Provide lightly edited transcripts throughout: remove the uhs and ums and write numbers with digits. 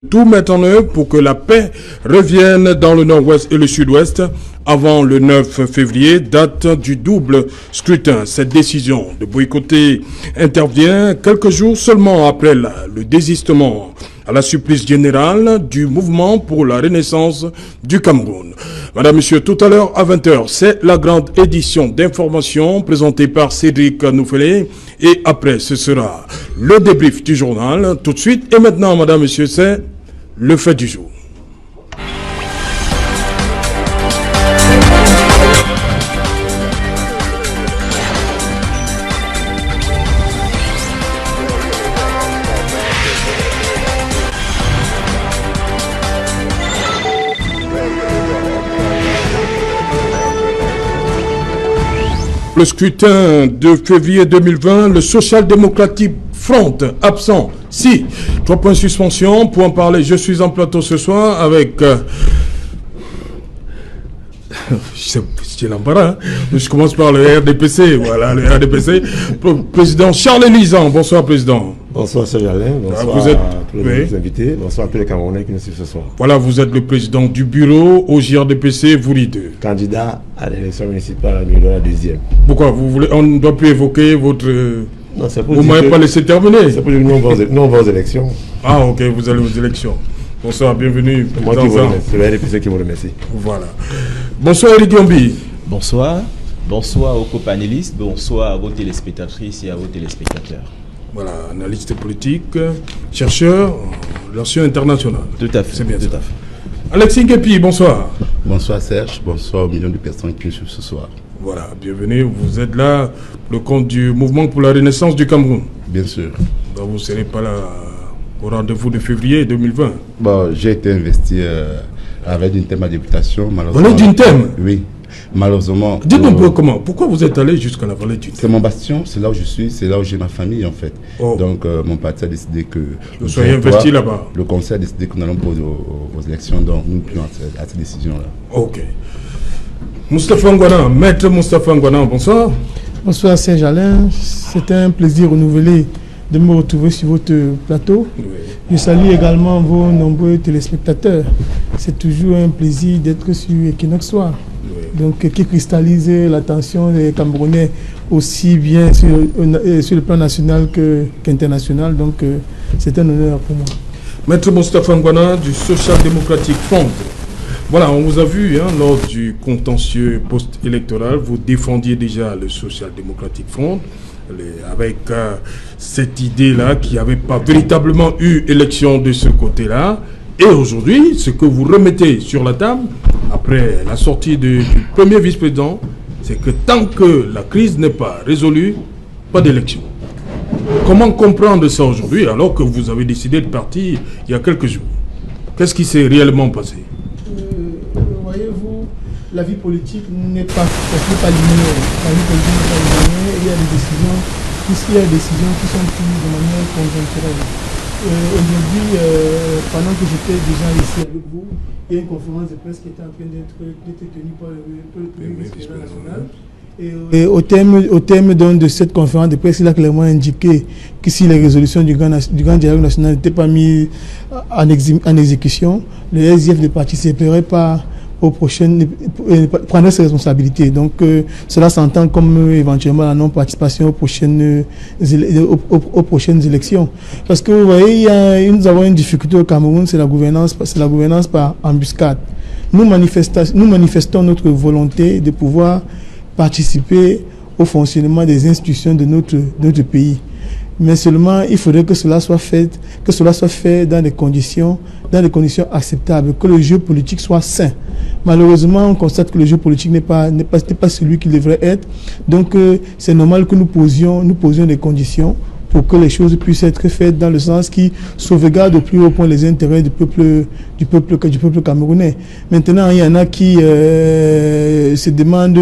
Tout mettre en œuvre pour que la paix revienne dans le nord-ouest et le sud-ouest avant le 9 février, date du double scrutin. Cette décision de boycotter intervient quelques jours seulement après le désistement à la surprise générale du mouvement pour la renaissance du Cameroun. Madame, Monsieur, tout à l'heure à 20h, c'est la grande édition d'information présentée par Cédric Nouffelé. Et après, ce sera le débrief du journal tout de suite. Et maintenant, Madame, Monsieur, c'est le fait du jour. Le scrutin de février 2020, le Social Democratic Front absent. Si, 3 points de suspension. Pour en parler, je suis en plateau ce soir avec... C'est l'embarras. Je commence par le RDPC. Voilà, le RDPC. Président Charles Elisan. Bonsoir, Président. Bonsoir, Serge Alain. Bonsoir vous êtes... à tous les invités. Bonsoir à tous les Camerounais qui nous suivent ce soir. Voilà, vous êtes le président du bureau au JRDPC, vous leader. Candidat à l'élection municipale de la deuxième. Pourquoi vous voulez... On ne doit plus évoquer votre... Non, c'est pour vous ne m'avez pas laissé terminer. C'est pour dire que nous, on va aux élections. Ah, ok, vous allez aux élections. Bonsoir, bienvenue. Moi qui vous remercie. C'est le RDPC qui vous remercie. Voilà. Bonsoir, Eric Yombi. Bonsoir. Bonsoir aux copanélistes. Bonsoir à vos téléspectatrices et à vos téléspectateurs. Voilà, analyste politique, chercheur, relations internationales. Tout à fait. C'est bien tout ça. à fait. Alexis Nkepi, bonsoir. Bonsoir Serge, bonsoir aux millions de personnes qui nous suivent ce soir. Voilà, bienvenue. Vous êtes là pour le compte du mouvement pour la renaissance du Cameroun. Bien sûr. Donc vous ne serez pas là au rendez-vous de février 2020. Bon, j'ai été investi avec une thème à députation. Vallée d'une thème? Oui. Malheureusement. Dites-nous un peu comment. Pourquoi vous êtes allé jusqu'à la vallée d'une thème? C'est mon bastion, c'est là où je suis, c'est là où j'ai ma famille en fait. Oh. Donc mon parti a décidé que... Vous soyez investi là-bas. Le conseil a décidé que nous allons poser aux élections, donc nous prenons à cette décision-là. Ok. Moustapha Ngwana, maître Moustapha Ngwana, bonsoir. Bonsoir Serge Alain, c'est un plaisir renouvelé de me retrouver sur votre plateau. Oui. Je salue également vos nombreux téléspectateurs. C'est toujours un plaisir d'être sur Equinox Soir. Oui. Donc qui cristallise l'attention des Camerounais aussi bien sur le plan national qu'international. Donc c'est un honneur pour moi. Maître Moustapha Ngwana du Social Democratic Front. Voilà, on vous a vu lors du contentieux post-électoral, vous défendiez déjà le Social Democratic Front avec cette idée-là qu'il n'y avait pas véritablement eu élection de ce côté-là. Et aujourd'hui, ce que vous remettez sur la table, après la sortie du premier vice-président, c'est que tant que la crise n'est pas résolue, pas d'élection. Comment comprendre ça aujourd'hui alors que vous avez décidé de partir il y a quelques jours? Qu'est-ce qui s'est réellement passé? Voyez-vous, la vie politique n'est pas linéaire. La vie politique n'est pas linéaire. Il y a des décisions qui sont prises de manière conjoncturelle. Aujourd'hui, pendant que j'étais déjà ici avec vous, il y a une conférence de presse qui était en train d'être tenue par le vice-président national. Et au terme de cette conférence de presse, il a clairement indiqué que si les résolutions du grand dialogue national n'étaient pas mises en exécution, le SDF ne participerait pas aux prochaines, prendrait ses responsabilités. Donc cela s'entend comme éventuellement la non-participation aux prochaines élections. Parce que vous voyez, nous avons une difficulté au Cameroun, c'est la gouvernance par embuscade. Nous manifestons notre volonté de pouvoir participer au fonctionnement des institutions de notre pays. Mais seulement, il faudrait que cela soit fait dans des conditions acceptables, que le jeu politique soit sain. Malheureusement, on constate que le jeu politique n'est pas celui qu'il devrait être. Donc, c'est normal que nous posions des conditions pour que les choses puissent être faites dans le sens qui sauvegarde au plus haut point les intérêts du peuple camerounais. Maintenant, il y en a qui se demandent,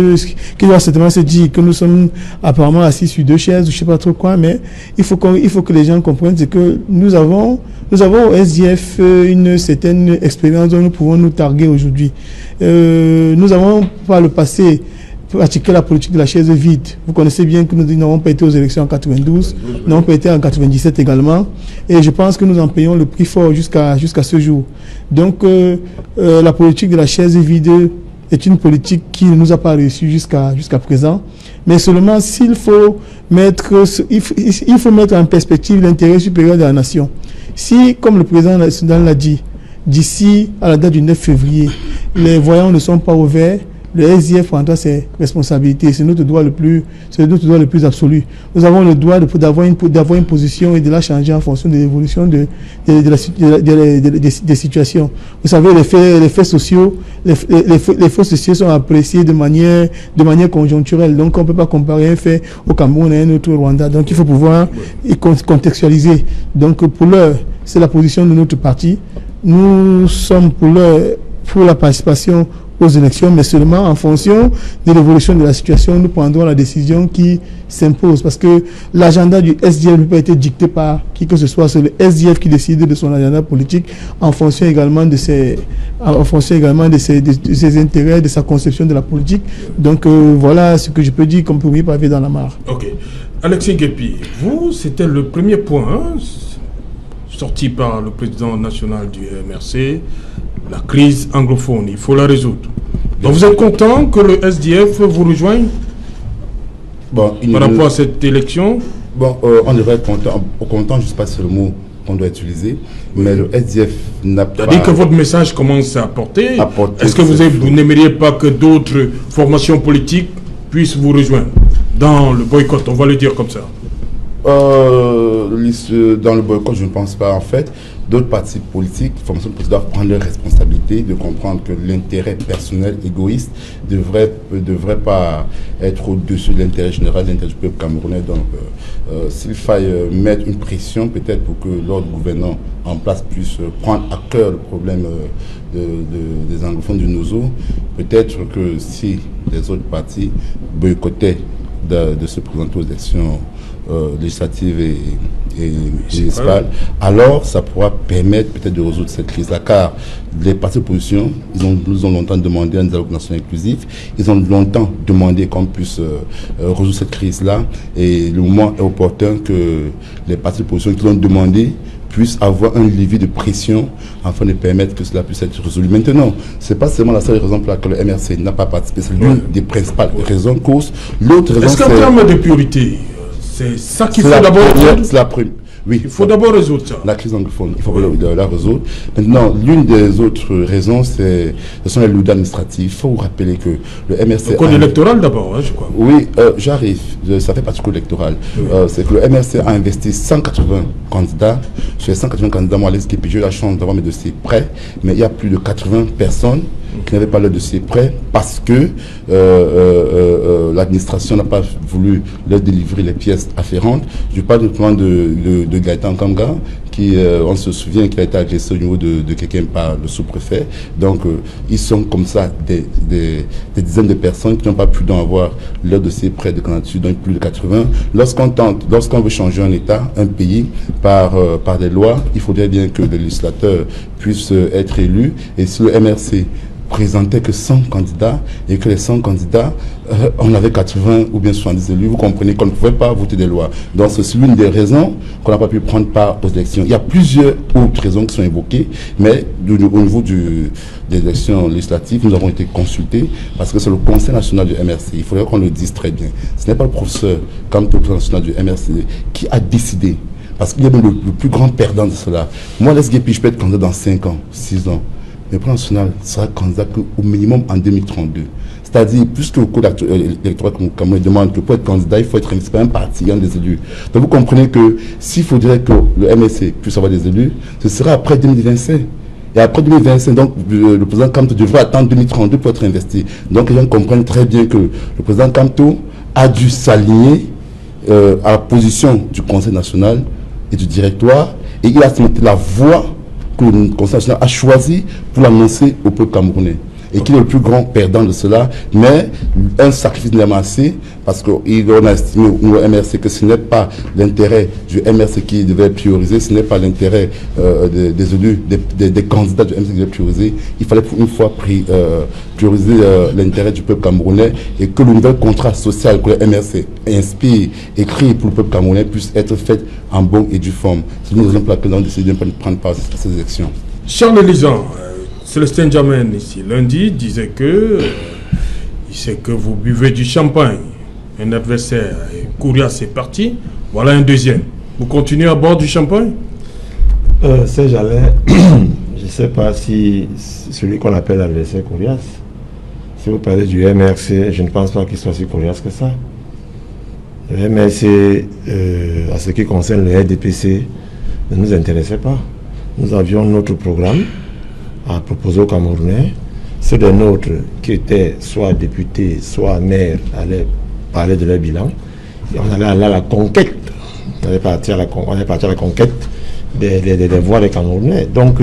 qui doivent certainement se dire que nous sommes apparemment assis sur deux chaises ou je ne sais pas trop quoi, mais il faut que les gens comprennent que nous avons au SDF une certaine expérience dont nous pouvons nous targuer aujourd'hui. Nous avons par le passé pratiquer la politique de la chaise vide. Vous connaissez bien que nous n'avons pas été aux élections en 92, nous n'avons pas été en 97 également, et je pense que nous en payons le prix fort jusqu'à ce jour. Donc la politique de la chaise vide est une politique qui ne nous a pas réussi jusqu'à présent, mais seulement s'il faut mettre en perspective l'intérêt supérieur de la nation. Si, comme le président national l'a dit, d'ici à la date du 9 février, les voyants ne sont pas ouverts, le SDF prendra ses responsabilités. C'est notre droit le plus absolu. Nous avons le droit d'avoir une position et de la changer en fonction de l'évolution des situations. Vous savez, les faits sociaux sont appréciés de manière conjoncturelle. Donc, on ne peut pas comparer un fait au Cameroun et un autre au Rwanda. Donc, il faut pouvoir contextualiser. Donc, pour l'heure, c'est la position de notre parti. Nous sommes pour la participation aux élections, mais seulement en fonction de l'évolution de la situation, nous prendrons la décision qui s'impose. Parce que l'agenda du SDF ne peut pas être dicté par qui que ce soit. C'est le SDF qui décide de son agenda politique en fonction également de ses intérêts, de sa conception de la politique. Donc voilà ce que je peux dire comme premier pavé dans la mare. Ok. Alexis Guépi, vous, c'était le premier point sorti par le président national du MRC, la crise anglophone, il faut la résoudre. Donc vous êtes content que le SDF vous rejoigne par rapport à cette élection? On devrait être content. Content, je ne sais pas si c'est le mot qu'on doit utiliser, mais le SDF n'a pas... C'est-à-dire que votre message commence à porter. Est-ce que vous n'aimeriez pas que d'autres formations politiques puissent vous rejoindre dans le boycott, on va le dire comme ça? Dans le boycott, je ne pense pas. En fait, d'autres partis politiques, formations politiques doivent prendre leurs responsabilités, de comprendre que l'intérêt personnel égoïste ne devrait pas être au-dessus de l'intérêt général, de l'intérêt du peuple camerounais. Donc, s'il faille mettre une pression, peut-être pour que l'ordre gouvernant en place puisse prendre à cœur le problème des anglophones du NOZO, peut-être que si les autres partis boycottaient de se présenter aux élections législatives et municipales, alors ça pourra permettre peut-être de résoudre cette crise-là, car les partis d'opposition, nous ont longtemps demandé un dialogue national inclusif, ils ont longtemps demandé qu'on puisse résoudre cette crise-là, et le moment est opportun que les partis d'opposition qui l'ont demandé puissent avoir un levier de pression afin de permettre que cela puisse être résolu. Maintenant, ce n'est pas seulement la seule raison pour laquelle le MRC n'a pas participé, c'est l'une des principales raisons cause. L'autre raison, est-ce qu'en termes de priorité, c'est ça qu'il faut d'abord résoudre? C'est la première. Oui, il faut d'abord résoudre ça. La crise anglophone, il faut la résoudre. Maintenant, l'une des autres raisons, ce sont les lourdeurs administratives. Il faut vous rappeler que le MRC... Le code électoral d'abord, hein, je crois. Oui, j'arrive. Ça fait partie du code électoral. Oui. C'est que le MRC a investi 180 candidats. Sur les 180 candidats, moi, j'ai eu la chance d'avoir mes dossiers prêts, mais il y a plus de 80 personnes qui n'avaient pas le dossier prêt parce que l'administration n'a pas voulu leur délivrer les pièces afférentes. Je parle du plan de Gaëtan Kanga, qui, on se souvient, qu'il a été agressé au niveau de quelqu'un par le sous-préfet. Donc, ils sont comme ça des dizaines de personnes qui n'ont pas pu avoir leur dossier prêt de candidature, donc plus de 80. Lorsqu'on veut changer un État, un pays, par des lois, il faudrait bien que le législateur puisse être élu. Et si le MRC présentait que 100 candidats et que les 100 candidats, on avait 80 ou bien 70 élus, vous comprenez qu'on ne pouvait pas voter des lois. Donc c'est l'une des raisons qu'on n'a pas pu prendre part aux élections. Il y a plusieurs autres raisons qui sont évoquées, mais au niveau des élections législatives, nous avons été consultés parce que c'est le Conseil national du MRC. Il faudrait qu'on le dise très bien. Ce n'est pas le professeur comme le Conseil national du MRC qui a décidé, parce qu'il y a même le plus grand perdant de cela. Moi, l'SGP, je peux être candidat dans 5 ans, 6 ans. Mais le plan national sera candidat au minimum en 2032. C'est-à-dire, puisque le code électoral comme on demande que pour être candidat, il faut être investi par un parti, il y a des élus. Donc vous comprenez que s'il faudrait que le MSC puisse avoir des élus, ce sera après 2025. Et après 2025, donc le président Kamto devrait attendre 2032 pour être investi. Donc les gens comprennent très bien que le président Kamto a dû s'aligner à la position du Conseil national et du directoire, et il a soumis la voie que le Conseil national a choisi pour l'annoncer au peuple camerounais. et qui est le plus grand perdant de cela. Mais un sacrifice de l'MRC, parce qu'on a estimé au MRC que ce n'est pas l'intérêt du MRC qui devait prioriser, ce n'est pas l'intérêt des élus, des candidats du MRC qui devait prioriser. Il fallait pour une fois prioriser l'intérêt du peuple camerounais et que le nouvel contrat social que le MRC inspire, écrit pour le peuple camerounais puisse être fait en bonne et due forme. C'est une raison pour laquelle on a décidé de prendre part à ces élections. Charles Lisan, Célestin Djamène ici lundi disait que il sait que vous buvez du champagne. Un adversaire, Kourias est parti, voilà un deuxième. Vous continuez à boire du champagne? C'est Jalais, je ne sais pas si celui qu'on appelle l'adversaire Kourias, si vous parlez du MRC, je ne pense pas qu'il soit si Kourias que ça. Le MRC, à ce qui concerne le RDPC, ne nous intéressait pas. Nous avions notre programme à proposer aux Camerounais. Ceux des nôtres qui étaient soit députés, soit maires allaient parler de leur bilan. Et on allait aller à la conquête. On allait partir à la conquête des voix des Camerounais. Donc,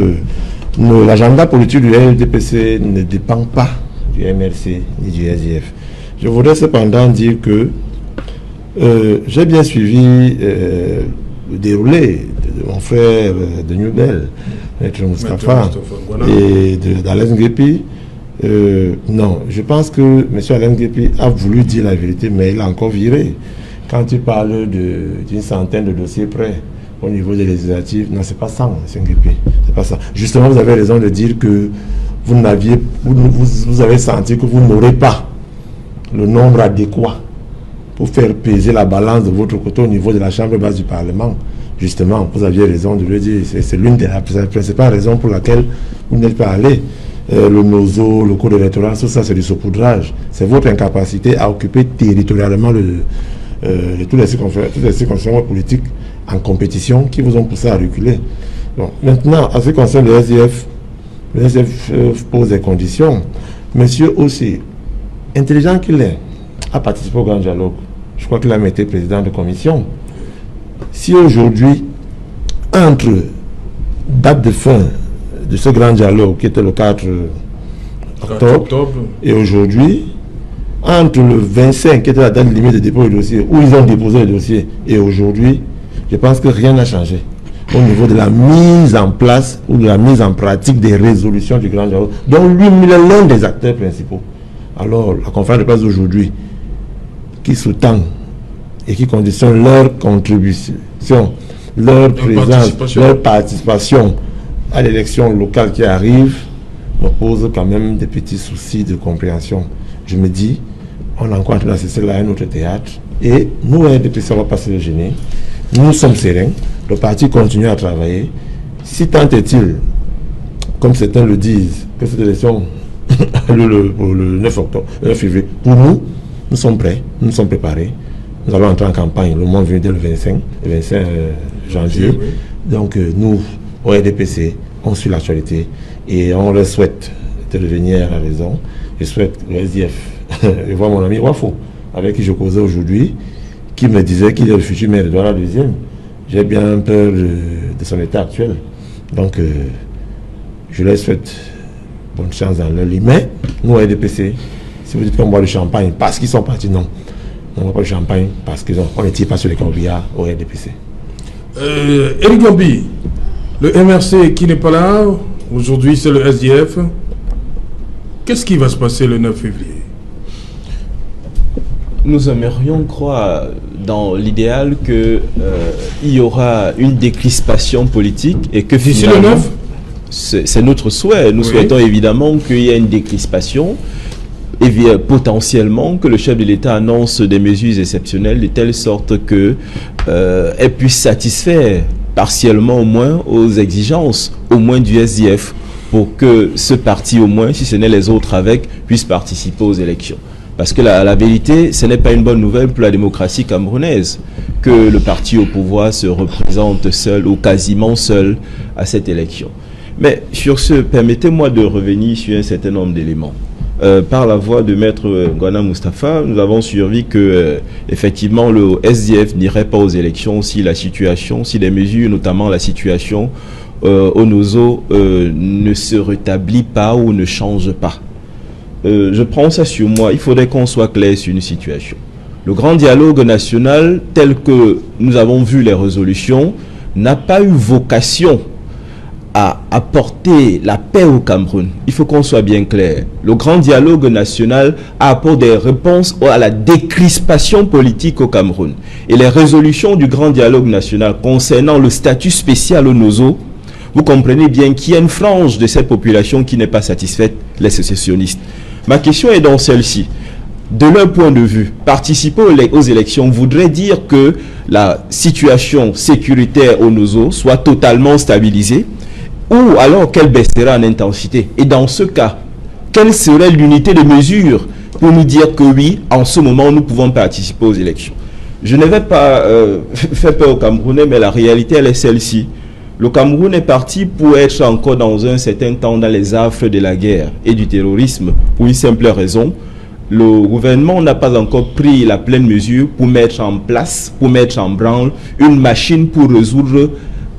l'agenda politique du RDPC ne dépend pas du MRC ni du SDF. Je voudrais cependant dire que j'ai bien suivi le déroulé de mon frère de Newbel, Maître Moustapha, et d'Alain Nguepi. Non, je pense que M. Alain Nguepi a voulu dire la vérité, mais il a encore viré. Quand il parle d'une centaine de dossiers prêts au niveau des législatives, non, c'est pas ça, M. Nguepi. C'est pas ça. Justement, vous avez raison de dire que vous avez senti que vous n'aurez pas le nombre adéquat pour faire peser la balance de votre côté au niveau de la Chambre basse du Parlement. Justement, vous aviez raison de le dire. C'est l'une des principales raisons pour laquelle vous n'êtes pas allé. Le NOZO, le code électoral, tout ça, c'est du saupoudrage. C'est votre incapacité à occuper territorialement toutes les circonscriptions politiques en compétition qui vous ont poussé à reculer. Donc, maintenant, en ce qui concerne le SDF pose des conditions. Monsieur aussi, intelligent qu'il est, a participé au grand dialogue. Je crois qu'il a même été président de commission. Si aujourd'hui, entre date de fin de ce grand dialogue qui était le 4 octobre et aujourd'hui, entre le 25 qui était la date limite de dépôt du dossier, où ils ont déposé le dossier, et aujourd'hui, je pense que rien n'a changé au niveau de la mise en place ou de la mise en pratique des résolutions du grand dialogue, dont lui-même est l'un des acteurs principaux. Alors, la conférence de presse d'aujourd'hui, qui sous-tend et qui conditionne leur contribution, leur présence, leur participation à l'élection locale qui arrive, me pose quand même des petits soucis de compréhension. Je me dis, on a encore assisté là à un autre théâtre, et nous, RDPC, on ne va pas se le gêner. Nous sommes sereins, le parti continue à travailler. Si tant est-il, comme certains le disent, que cette élection le 9 octobre, le 9 février, pour nous, nous sommes prêts, nous sommes préparés. Nous allons entrer en campagne, le monde vient dès le 25 janvier. Oui. Donc nous, au RDPC, on suit l'actualité et on leur souhaite de revenir à la raison. Je souhaite le SDF. Je vois mon ami Wafo, avec qui je causais aujourd'hui, qui me disait qu'il est le futur maire de Douala deuxième. J'ai bien peur de son état actuel. Donc je leur souhaite bonne chance dans leur lit. Mais nous, au RDPC, si vous dites qu'on boit du champagne parce qu'ils sont partis, non. On ne boit pas du champagne parce qu'on ne tire pas sur les corbillards au RDPC. Éric Gombi, le MRC qui n'est pas là, aujourd'hui c'est le SDF. Qu'est-ce qui va se passer le 9 février? Nous aimerions croire dans l'idéal qu'il y aura une décrispation politique et que d'ici le 9, c'est notre souhait. Nous souhaitons évidemment qu'il y ait une décrispation et potentiellement que le chef de l'État annonce des mesures exceptionnelles de telle sorte qu'elle puisse satisfaire partiellement au moins aux exigences, au moins du SDF, pour que ce parti au moins, si ce n'est les autres avec, puisse participer aux élections. Parce que la vérité, ce n'est pas une bonne nouvelle pour la démocratie camerounaise que le parti au pouvoir se représente seul ou quasiment seul à cette élection. Mais sur ce, permettez-moi de revenir sur un certain nombre d'éléments. Par la voix de Maître Ngouana Moustapha, nous avons suivi que effectivement le SDF n'irait pas aux élections si la situation, si les mesures, notamment la situation au NOZO, ne se rétablit pas ou ne change pas. je prends ça sur moi, il faudrait qu'on soit clair sur une situation. Le grand dialogue national, tel que nous avons vu les résolutions, n'a pas eu vocation à apporter la paix au Cameroun. Il faut qu'on soit bien clair. Le grand dialogue national a apporté des réponses à la décrispation politique au Cameroun. Et les résolutions du grand dialogue national concernant le statut spécial au Nozo, vous comprenez bien qu'il y a une frange de cette population qui n'est pas satisfaite, les sécessionnistes. Ma question est dans celle-ci. De leur point de vue, participer aux élections voudrait dire que la situation sécuritaire au Nozo soit totalement stabilisée, ou alors qu'elle baissera en intensité. Et dans ce cas, quelle serait l'unité de mesure pour nous dire que oui, en ce moment, nous pouvons participer aux élections? Je ne vais pas faire peur aux Camerounais, mais la réalité, elle est celle-ci. Le Cameroun est parti pour être encore dans un certain temps dans les affres de la guerre et du terrorisme, pour une simple raison. Le gouvernement n'a pas encore pris la pleine mesure pour mettre en place, pour mettre en branle une machine pour résoudre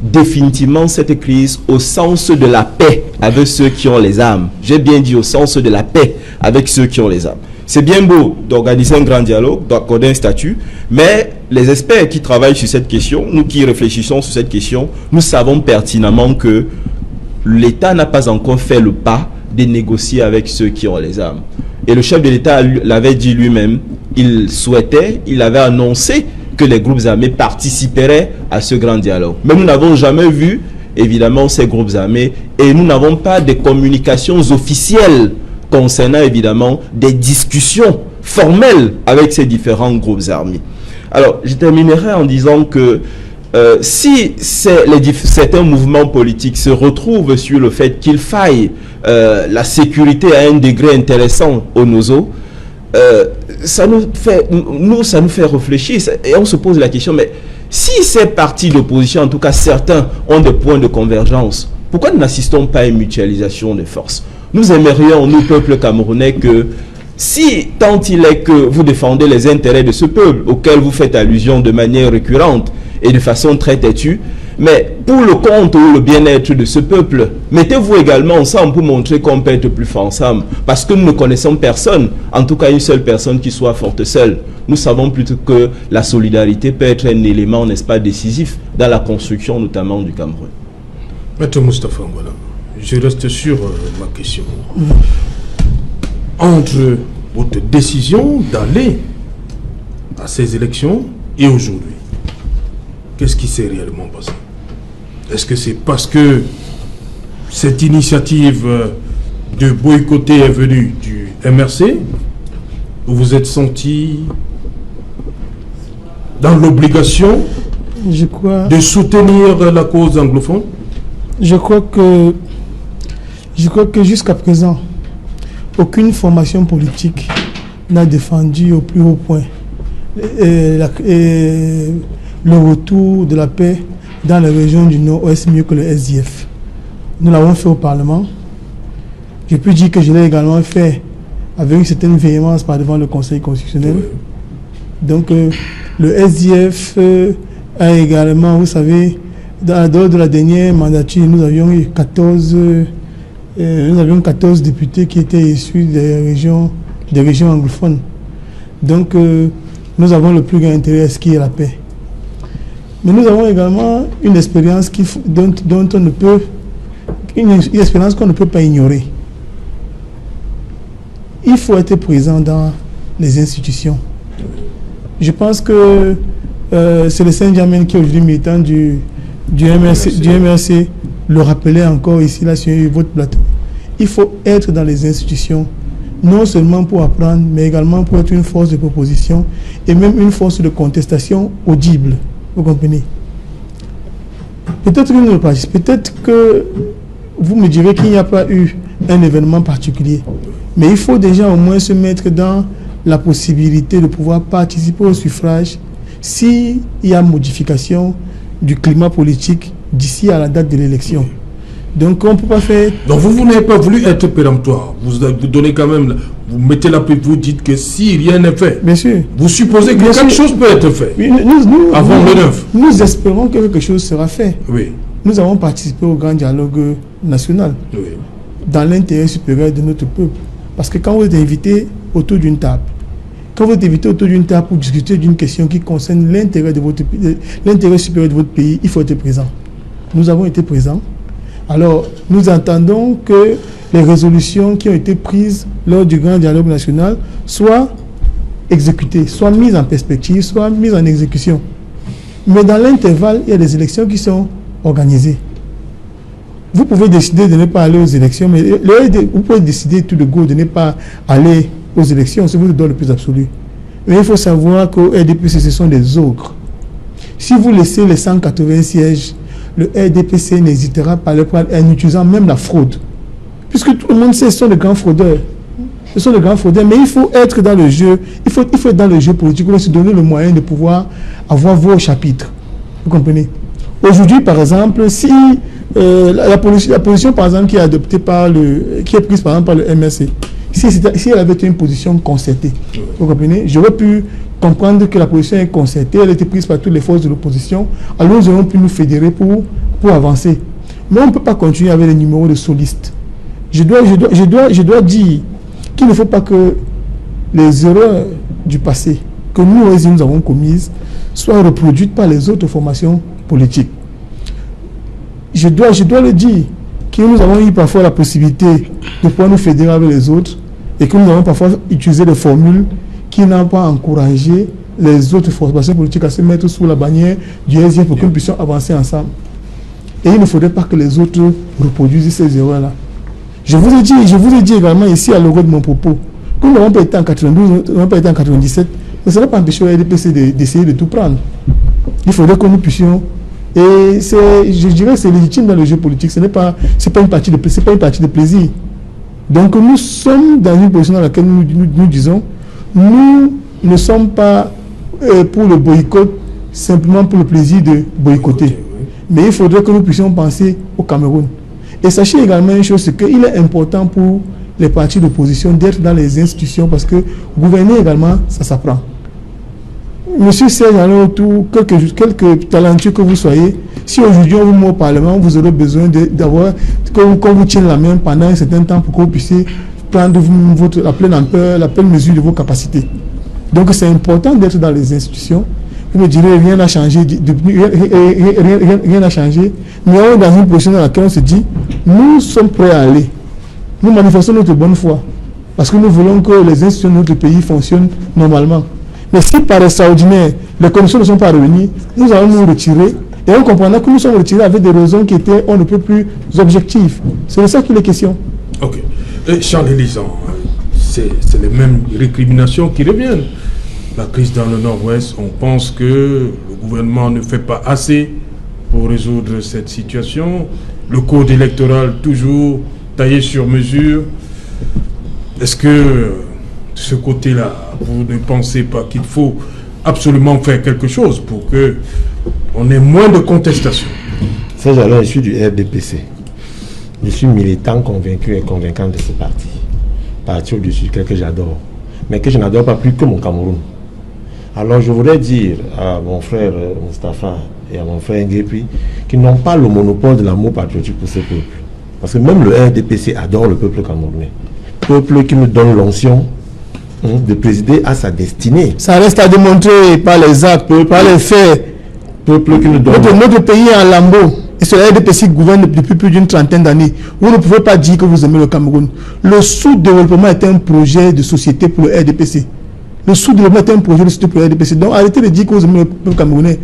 définitivement cette crise au sens de la paix avec ceux qui ont les armes. J'ai bien dit au sens de la paix avec ceux qui ont les armes. C'est bien beau d'organiser un grand dialogue, d'accorder un statut, mais les experts qui travaillent sur cette question, nous qui réfléchissons sur cette question, nous savons pertinemment que l'État n'a pas encore fait le pas de négocier avec ceux qui ont les armes. Et le chef de l'État l'avait dit lui-même, il souhaitait, il avait annoncé que les groupes armés participeraient à ce grand dialogue. Mais nous n'avons jamais vu, évidemment, ces groupes armés et nous n'avons pas de communications officielles concernant, évidemment, des discussions formelles avec ces différents groupes armés. Alors, je terminerai en disant que si certains mouvements politiques se retrouvent sur le fait qu'il faille la sécurité à un degré intéressant au Nozo, ça nous fait réfléchir et on se pose la question, mais si ces partis d'opposition, en tout cas certains, ont des points de convergence, pourquoi nous n'assistons pas à une mutualisation des forces? Nous aimerions, nous, peuple camerounais, que si tant il est que vous défendez les intérêts de ce peuple, auquel vous faites allusion de manière récurrente et de façon très têtue, mais pour le compte ou le bien-être de ce peuple, mettez-vous également ensemble pour montrer qu'on peut être plus fort ensemble. Parce que nous ne connaissons personne, en tout cas une seule personne qui soit forte seule. Nous savons plutôt que la solidarité peut être un élément, n'est-ce pas, décisif dans la construction notamment du Cameroun. Maître Moustapha, voilà. Je reste sur ma question. Entre votre décision d'aller à ces élections et aujourd'hui, qu'est-ce qui s'est réellement passé? Est-ce que c'est parce que cette initiative de boycotter est venue du MRC? Vous vous êtes senti dans l'obligation de soutenir la cause anglophone? Je crois que jusqu'à présent, aucune formation politique n'a défendu au plus haut point le retour de la paix dans la région du Nord-Ouest mieux que le SDF. Nous l'avons fait au Parlement. Je peux dire que je l'ai également fait avec une certaine véhémence par devant le Conseil constitutionnel. Donc le SDF a également, vous savez, lors de la dernière mandature, nous avions eu 14 députés qui étaient issus des régions anglophones. Donc nous avons le plus grand intérêt à ce qu'il y ait la paix. Mais nous avons également une expérience dont on ne peut, une expérience qu'on ne peut pas ignorer. Il faut être présent dans les institutions. Je pense que c'est le Saint-Germain qui est aujourd'hui militant du MRC le rappelait encore ici là sur votre plateau. Il faut être dans les institutions, non seulement pour apprendre, mais également pour être une force de proposition et même une force de contestation audible. Vous comprenez? Peut-être que nous ne participons, peut-être que vous me direz qu'il n'y a pas eu un événement particulier. Mais il faut déjà au moins se mettre dans la possibilité de pouvoir participer au suffrage s'il y a modification du climat politique d'ici à la date de l'élection. Donc on ne peut pas faire... Donc vous n'avez pas voulu être péremptoire. Vous donnez quand même... Vous mettez la paix, vous dites que si rien n'est fait, bien sûr, vous supposez que quelque chose peut être fait avant le 9. Nous espérons que quelque chose sera fait. Oui. Nous avons participé au grand dialogue national dans l'intérêt supérieur de notre peuple. Parce que quand vous êtes invité autour d'une table, pour discuter d'une question qui concerne l'intérêt supérieur de votre pays, il faut être présent. Nous avons été présents. Alors, nous entendons que les résolutions qui ont été prises lors du grand dialogue national soient exécutées, soient mises en perspective, soient mises en exécution. Mais dans l'intervalle, il y a des élections qui sont organisées. Vous pouvez décider de ne pas aller aux élections, mais vous pouvez décider tout de go de ne pas aller aux élections, c'est vous le droit le plus absolu. Mais il faut savoir qu'au RDPC, ce sont des ogres. Si vous laissez les 180 sièges, le RDPC n'hésitera pas à le prendre en utilisant même la fraude. Puisque tout le monde sait que ce sont de grands fraudeurs. Ce sont de grands fraudeurs, mais il faut être dans le jeu. Il faut être dans le jeu politique. On va se donner le moyen de pouvoir avoir vos chapitres. Vous comprenez? Aujourd'hui, par exemple, si la position, par exemple, qui est adoptée qui est prise par exemple par le MRC, si elle avait été une position concertée, vous comprenez? J'aurais pu comprendre que la position est concertée, elle a été prise par toutes les forces de l'opposition, alors nous aurions pu nous fédérer pour avancer. Mais on ne peut pas continuer avec les numéros de solistes. Je dois dire qu'il ne faut pas que les erreurs du passé que nous avons commises soient reproduites par les autres formations politiques. Je dois le dire, que nous avons eu parfois la possibilité de pouvoir nous fédérer avec les autres et que nous avons parfois utilisé des formules qui n'ont pas encouragé les autres formations politiques à se mettre sous la bannière du SDF pour que nous puissions avancer ensemble. Et il ne faudrait pas que les autres reproduisent ces erreurs-là. Je vous ai dit également ici à l'origine de mon propos que nous n'avons pas été en 92, nous n'avons pas été en 97, mais ça n'a pas empêché le RDPC d'essayer de tout prendre. Il faudrait que nous puissions. Et je dirais que c'est légitime dans le jeu politique, c'est pas une partie de plaisir. Donc nous sommes dans une position dans laquelle nous disons, nous ne sommes pas pour le boycott simplement pour le plaisir de boycotter. Mais il faudrait que nous puissions penser au Cameroun. Et sachez également une chose, c'est qu'il est important pour les partis d'opposition d'être dans les institutions parce que gouverner également, ça s'apprend. Monsieur Serge, autour, quelque talentueux que vous soyez, si aujourd'hui on vous met au Parlement, vous aurez besoin d'avoir qu'on vous tienne la main pendant un certain temps pour que vous puissiez prendre la pleine ampleur, la pleine mesure de vos capacités. Donc c'est important d'être dans les institutions. Vous me direz, rien n'a changé, rien n'a changé. Mais on est dans une position dans laquelle on se dit, nous sommes prêts à aller. Nous manifestons notre bonne foi. Parce que nous voulons que les institutions de notre pays fonctionnent normalement. Mais si par extraordinaire, les conditions ne sont pas réunies, nous allons nous retirer. Et on comprendra que nous sommes retirés avec des raisons qui étaient, on ne peut plus objectives. C'est de ça qu'il est question. Ok. Charles Élisant, c'est les mêmes récriminations qui reviennent. La crise dans le Nord-Ouest, on pense que le gouvernement ne fait pas assez pour résoudre cette situation. Le code électoral toujours taillé sur mesure. Est-ce que de ce côté-là, vous ne pensez pas qu'il faut absolument faire quelque chose pour qu'on ait moins de contestation? Serge Alain, je suis du RDPC. Je suis militant convaincu et convaincant de ce parti. Parti au-dessus, que j'adore. Mais que je n'adore pas plus que mon Cameroun. Alors je voudrais dire à mon frère Mustapha et à mon frère Nguepi qu'ils n'ont pas le monopole de l'amour patriotique pour ce peuple. Parce que même le RDPC adore le peuple camerounais. Peuple qui nous donne l'onction de présider à sa destinée. Ça reste à démontrer par les actes, par les faits. Peuple qui nous donne... Notre pays est en lambeau. Et ce RDPC gouverne depuis plus d'une trentaine d'années. Vous ne pouvez pas dire que vous aimez le Cameroun. Le sous-développement est un projet de société pour le RDPC. Le sous-développement est un projet de société pour le RDPC. Donc arrêtez de dire que vous aimez le peuple camerounais.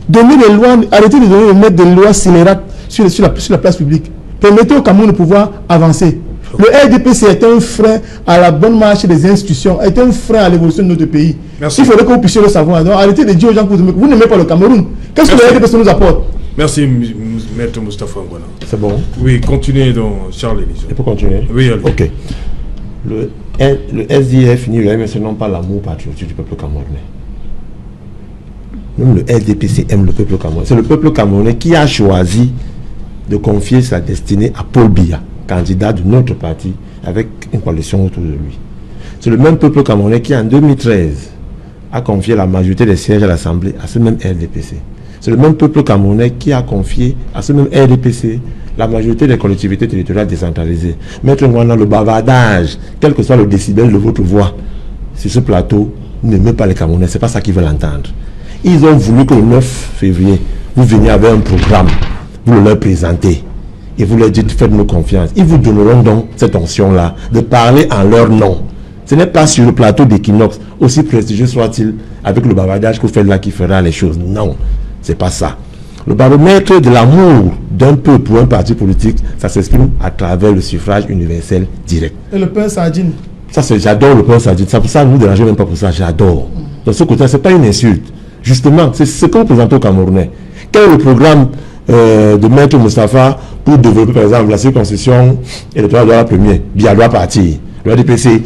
Donnez des lois, arrêtez de mettre des lois scélérates sur la place publique. Permettez au Cameroun de pouvoir avancer. Le RDPC est un frein à la bonne marche des institutions, est un frein à l'évolution de notre pays. Merci. Il faudrait que vous puissiez le savoir. Donc arrêtez de dire aux gens que vous n'aimez pas le Cameroun. Qu'est-ce que le RDPC nous apporte? Merci, Maître Mustapha Ngwana. C'est bon? Oui, continuez donc, Charles Élisant. Je peux continuer? Oui, allez. Ok. Le SDF ni le MS n'ont pas l'amour patriotique du peuple camerounais. Même le RDPC aime le peuple camerounais. C'est le peuple camerounais qui a choisi de confier sa destinée à Paul Biya, candidat de notre parti, avec une coalition autour de lui. C'est le même peuple camerounais qui, en 2013, a confié la majorité des sièges à l'Assemblée à ce même RDPC. C'est le même peuple camerounais qui a confié à ce même RDPC la majorité des collectivités territoriales décentralisées. Maître Ngwana, le bavardage, quel que soit le décibel de votre voix, sur ce plateau, n'aimez pas les Camerounais, c'est pas ça qu'ils veulent entendre. Ils ont voulu que le 9 février, vous veniez avec un programme, vous le leur présentez, et vous leur dites, faites-nous confiance. Ils vous donneront donc cette onction-là, de parler en leur nom. Ce n'est pas sur le plateau d'Equinox, aussi prestigieux soit-il, avec le bavardage que vous faites là, qui fera les choses. Non, c'est pas ça. Le baromètre de l'amour d'un peuple pour un parti politique, ça s'exprime à travers le suffrage universel direct. Et le pain sardine. Ça, j'adore le pain sardine. Ça, pour ça, ne vous dérangez même pas pour ça, j'adore. De ce côté, c'est pas une insulte. Justement, c'est ce que vous présentez aux Camerounais. Quel est le programme de Maître Moustapha pour développer, par exemple, la circonscription électorale de la première? Bien, doit partir. Le RDPC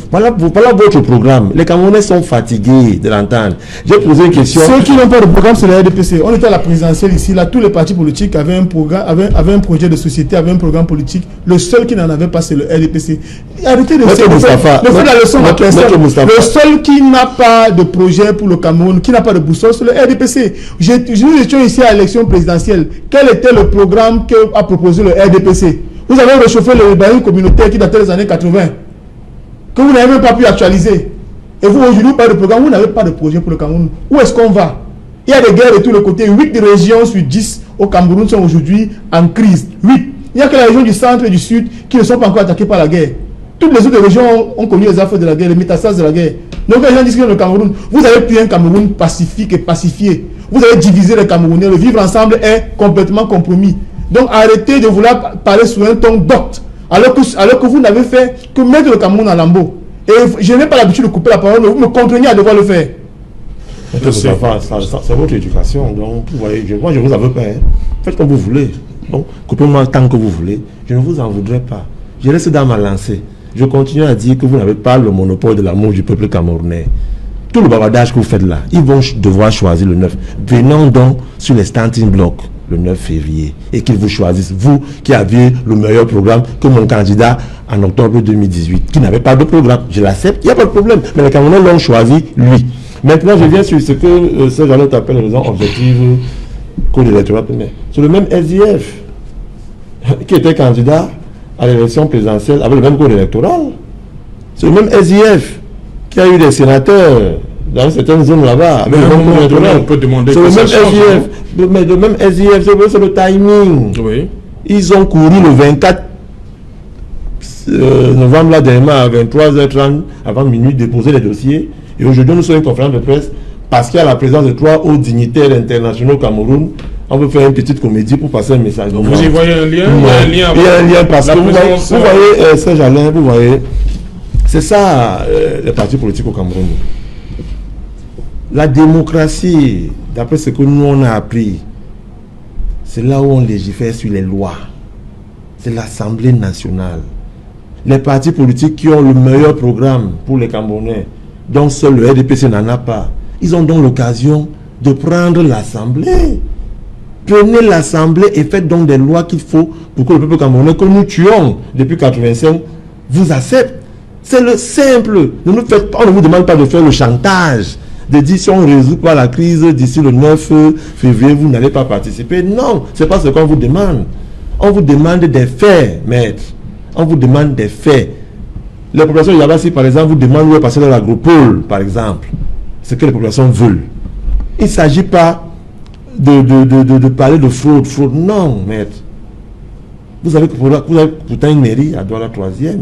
voilà votre programme. Les Camerounais sont fatigués de l'entendre. J'ai posé une question. Ceux qui n'ont pas de programme, c'est le RDPC. On était à la présidentielle ici, là, tous les partis politiques avaient un programme, avaient un projet de société, avaient un programme politique. Le seul qui n'en avait pas, c'est le RDPC. Arrêtez de faire la leçon à personne. Le seul qui n'a pas de projet pour le Cameroun, qui n'a pas de boussole, c'est le RDPC. Nous étions ici à l'élection présidentielle. Quel était le programme qu'a proposé le RDPC? Vous avez réchauffé le baril communautaire qui datait des années 80, que vous n'avez même pas pu actualiser. Et vous, aujourd'hui, vous parlez de programme, vous n'avez pas de projet pour le Cameroun. Où est-ce qu'on va? Il y a des guerres de tous les côtés. 8 régions sur 10 au Cameroun sont aujourd'hui en crise. 8. Il n'y a que la région du centre et du sud qui ne sont pas encore attaquées par la guerre. Toutes les autres régions ont connu les affaires de la guerre, les métastases de la guerre. Donc les gens disent que le Cameroun, vous avez plus un Cameroun pacifique et pacifié. Vous avez divisé les Camerounais. Le vivre ensemble est complètement compromis. Donc arrêtez de vouloir parler sur un ton docte, alors que vous n'avez fait que mettre le Cameroun en lambeau. Et je n'ai pas l'habitude de couper la parole, mais vous me contraignez à devoir le faire. C'est votre éducation, donc vous voyez, moi je ne vous en veux pas. Faites comme vous voulez. Donc, coupez-moi tant que vous voulez. Je ne vous en voudrais pas. Je reste dans ma lancée. Je continue à dire que vous n'avez pas le monopole de l'amour du peuple camerounais. Tout le bavardage que vous faites là, ils vont devoir choisir le 9. Venons donc sur les standing blocks le 9 février et qu'ils vous choisissent, vous qui aviez le meilleur programme que mon candidat en octobre 2018, qui n'avait pas de programme. Je l'accepte, il n'y a pas de problème. Mais les Camerounais l'ont choisi, lui. Maintenant, je viens sur ce que ce Jeannot appelle raison objective code électoral. C'est le même SDF qui était candidat à l'élection présidentielle avec le même code électoral. C'est le même SDF qui a eu des sénateurs dans certaines zones là-bas, avec le même code électoral. C'est le même SDF. Mais le même SDF, c'est le timing. Oui. Ils ont couru le 24 novembre là dernièrement à 23h30 avant minuit déposer les dossiers. Et aujourd'hui, nous sommes une conférence de presse parce qu'il y a la présence de 3 hauts dignitaires internationaux au Cameroun. On veut faire une petite comédie pour passer un message. Donc vous y voyez un lien? Il y a un lien parce que vous voyez Serge Alain, vous voyez, c'est ça les partis politiques au Cameroun. La démocratie, d'après ce que nous on a appris, c'est là où on légifère sur les lois. C'est l'Assemblée nationale. Les partis politiques qui ont le meilleur programme pour les Camerounais, dont seul le RDPC n'en a pas, ils ont donc l'occasion de prendre l'Assemblée. Prenez l'Assemblée et faites donc des lois qu'il faut pour que le peuple camerounais que nous tuons depuis 1985 vous accepte. C'est le simple. On ne vous demande pas de faire le chantage, de dire si on ne résout pas la crise d'ici le 9 février, vous n'allez pas participer. Non, ce n'est pas ce qu'on vous demande. On vous demande des faits, maître. On vous demande des faits. Les populations de Yabassi, par exemple, vous demandent où est passé dans l'agropole, par exemple. Ce que les populations veulent. Il ne s'agit pas de parler de fraude. Fraude, non, maître. Vous avez pourtant une mairie à Douala 3e,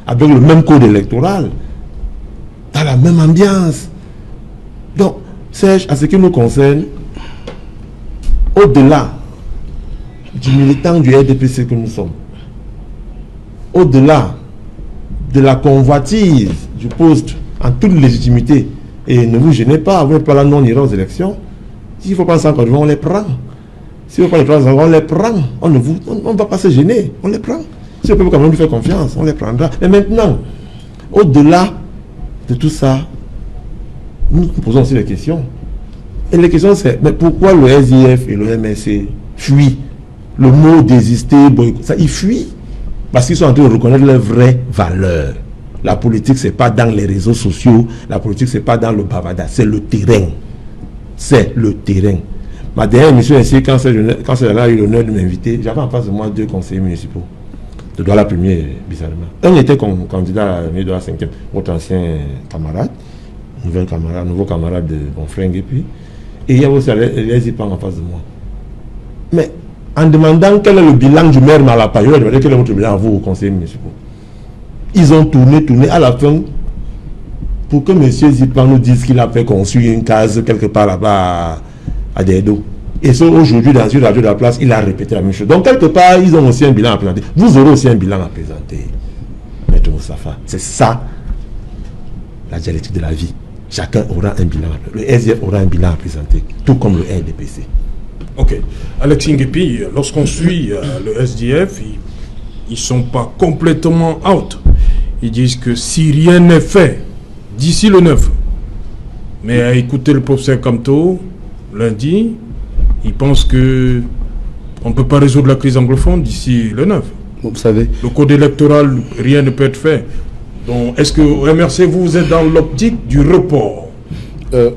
avec le même code électoral, dans la même ambiance. Donc, Serge, à ce qui nous concerne, au-delà du militant du RDPC que nous sommes, au-delà de la convoitise du poste en toute légitimité, et ne vous gênez pas, vous n'êtes pas là, non, on ira aux élections. S'il ne faut pas s'encourager, on les prend. S'il ne faut pas les prendre, on les prend. On ne va pas se gêner, on les prend. Si le peuple quand même nous fait confiance, on les prendra. Mais maintenant, au-delà de tout ça, nous posons aussi des questions. Et les questions, c'est mais pourquoi le SDF et le MSC fuient? Le mot désister, boycott, ça, ils fuient. Parce qu'ils sont en train de reconnaître leurs vraies valeurs. La politique, ce n'est pas dans les réseaux sociaux. La politique, ce n'est pas dans le bavardage. C'est le terrain. C'est le terrain. Ma dernière émission ici, quand c'est là a eu l'honneur de m'inviter, j'avais en face de moi 2 conseillers municipaux. De Douala premier, bizarrement. Un était candidat à la de la 5e, votre ancien camarade, nouveau camarade de Bonfringue, et il y a aussi les IPAN en face de moi. Mais en demandant quel est le bilan du maire Malapa, je lui ai demandé quel est votre bilan à vous, aux conseillers municipaux. Ils ont tourné, à la fin, pour que M. Zipan nous dise qu'il a fait construire une case quelque part là-bas à Dedo. Et ça, aujourd'hui, dans une radio de la place, il a répété la même chose. Donc, quelque part, ils ont aussi un bilan à présenter. Vous aurez aussi un bilan à présenter, Maître Moussafa. C'est ça, la dialectique de la vie. Chacun aura un bilan. Le SDF aura un bilan à présenter, tout comme le RDPC. Ok. Alexis Nguepi, lorsqu'on suit le SDF, ils ne sont pas complètement out. Ils disent que si rien n'est fait d'ici le 9, mais à écouter le professeur Kamto lundi, il pense que on ne peut pas résoudre la crise anglophone d'ici le 9. Vous savez, le code électoral, rien ne peut être fait. Donc, est-ce que au MRC, vous êtes dans l'optique du report?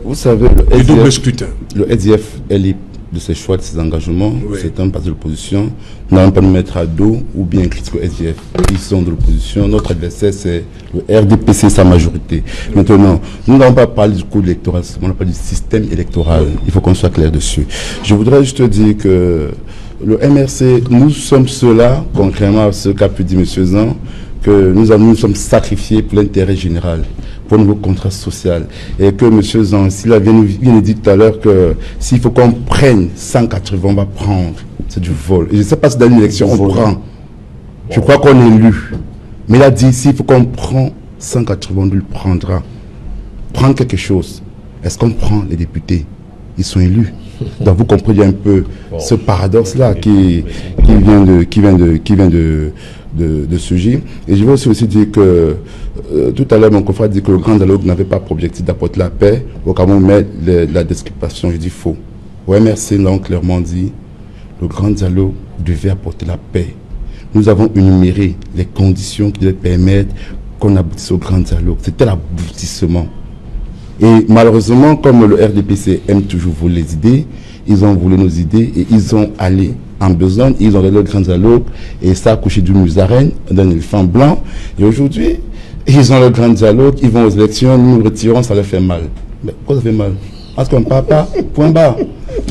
Vous savez, le double scrutin. Le SDF est libre de ses choix, de ses engagements. Oui. C'est un parti de l'opposition. Nous n'allons pas nous mettre à dos ou bien critiquer le SDF. Ils sont de l'opposition. Notre adversaire, c'est le RDPC, sa majorité. Oui. Maintenant, nous n'allons pas parler du code électoral, on n'a pas du système électoral. Oui. Il faut qu'on soit clair dessus. Je voudrais juste dire que le MRC, nous sommes ceux-là, contrairement à ce qu'a pu dire M. Zan, que nous sommes sacrifiés pour l'intérêt général, pour un nouveau contrat social. Et que M. Zan, s'il a vient de dire tout à l'heure que s'il faut qu'on prenne 180, on va prendre. C'est du vol. Et je ne sais pas si dans une élection, on prend. Je crois qu'on est élu. Mais il a dit, s'il faut qu'on prend 180, on le prendra. Prendre quelque chose. Est-ce qu'on prend les députés? Ils sont élus. Donc vous comprenez un peu ce paradoxe-là qui vient de surgir. Et je veux aussi dire que tout à l'heure, mon confrère dit que le grand dialogue n'avait pas pour objectif d'apporter la paix. Au Cameroun, mais la description, je dis faux. Au MRC l'ont clairement dit, le grand dialogue devait apporter la paix. Nous avons énuméré les conditions qui devaient permettre qu'on aboutisse au grand dialogue. C'était l'aboutissement. Et malheureusement, comme le RDPC aime toujours voler les idées, ils ont volé nos idées et ils ont allé en besogne, ils ont allé le grand dialogue et ça a couché d'une musaraigne, d'un éléphant blanc. Et aujourd'hui, ils ont le grand dialogue, ils vont aux élections, nous nous retirons, ça leur fait mal. Mais pourquoi ça fait mal? Parce qu'on ne parle pas, point barre.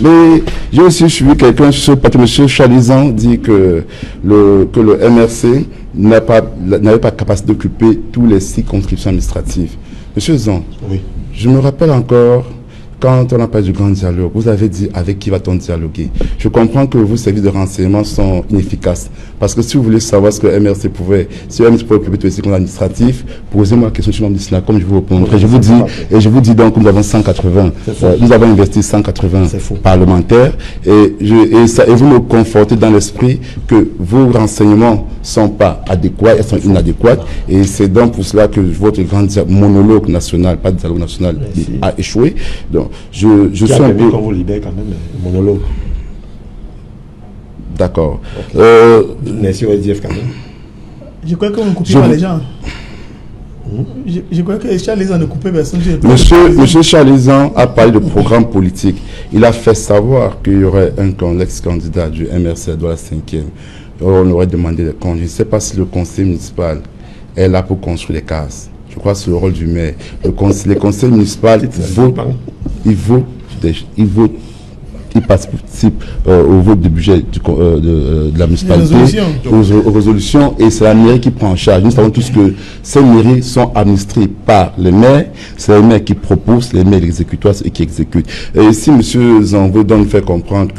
Mais j'ai aussi suivi quelqu'un sur ce parti, M. Chalizan, dit que le MRC n'avait pas capacité d'occuper tous les 6 conscriptions administratives. Monsieur Zan, oui. Je me rappelle encore, quand on a parlé du grand dialogue, vous avez dit avec qui va-t-on dialoguer. Je comprends que vos services de renseignement sont inefficaces. Parce que si vous voulez savoir ce que MRC pouvait, si MRC pouvait occuper tous les cycles administratifs, posez-moi la question sur le cela, comme je vous répondrai. Je vous dis donc que nous avons 180. Nous avons investi 180 parlementaires. Et vous me confortez dans l'esprit que vos renseignements ne sont pas adéquats, ils sont inadéquats. Et c'est donc pour cela que votre grand monologue national, pas dialogue national, a échoué. Donc, je suis un peu... quand vous libérez quand même le monologue. D'accord. Merci au SDF quand même. Je crois qu'on ne coupe pas les gens. Je crois que Charles ne coupait personne. Monsieur Charles a parlé de programme politique. Il a fait savoir qu'il y aurait un ex-candidat du MRC de la 5e. On aurait demandé des comptes. Je ne sais pas si le conseil municipal est là pour construire les cases. Je crois que c'est le rôle du maire. Les conseils municipaux ils participent au vote du budget de la municipalité, aux résolutions, et c'est la mairie qui prend en charge. Nous savons tous que ces mairies sont administrées par les maires, c'est les maires qui proposent, les maires exécutoires et qui exécutent. Et si M. Zanvo nous fait comprendre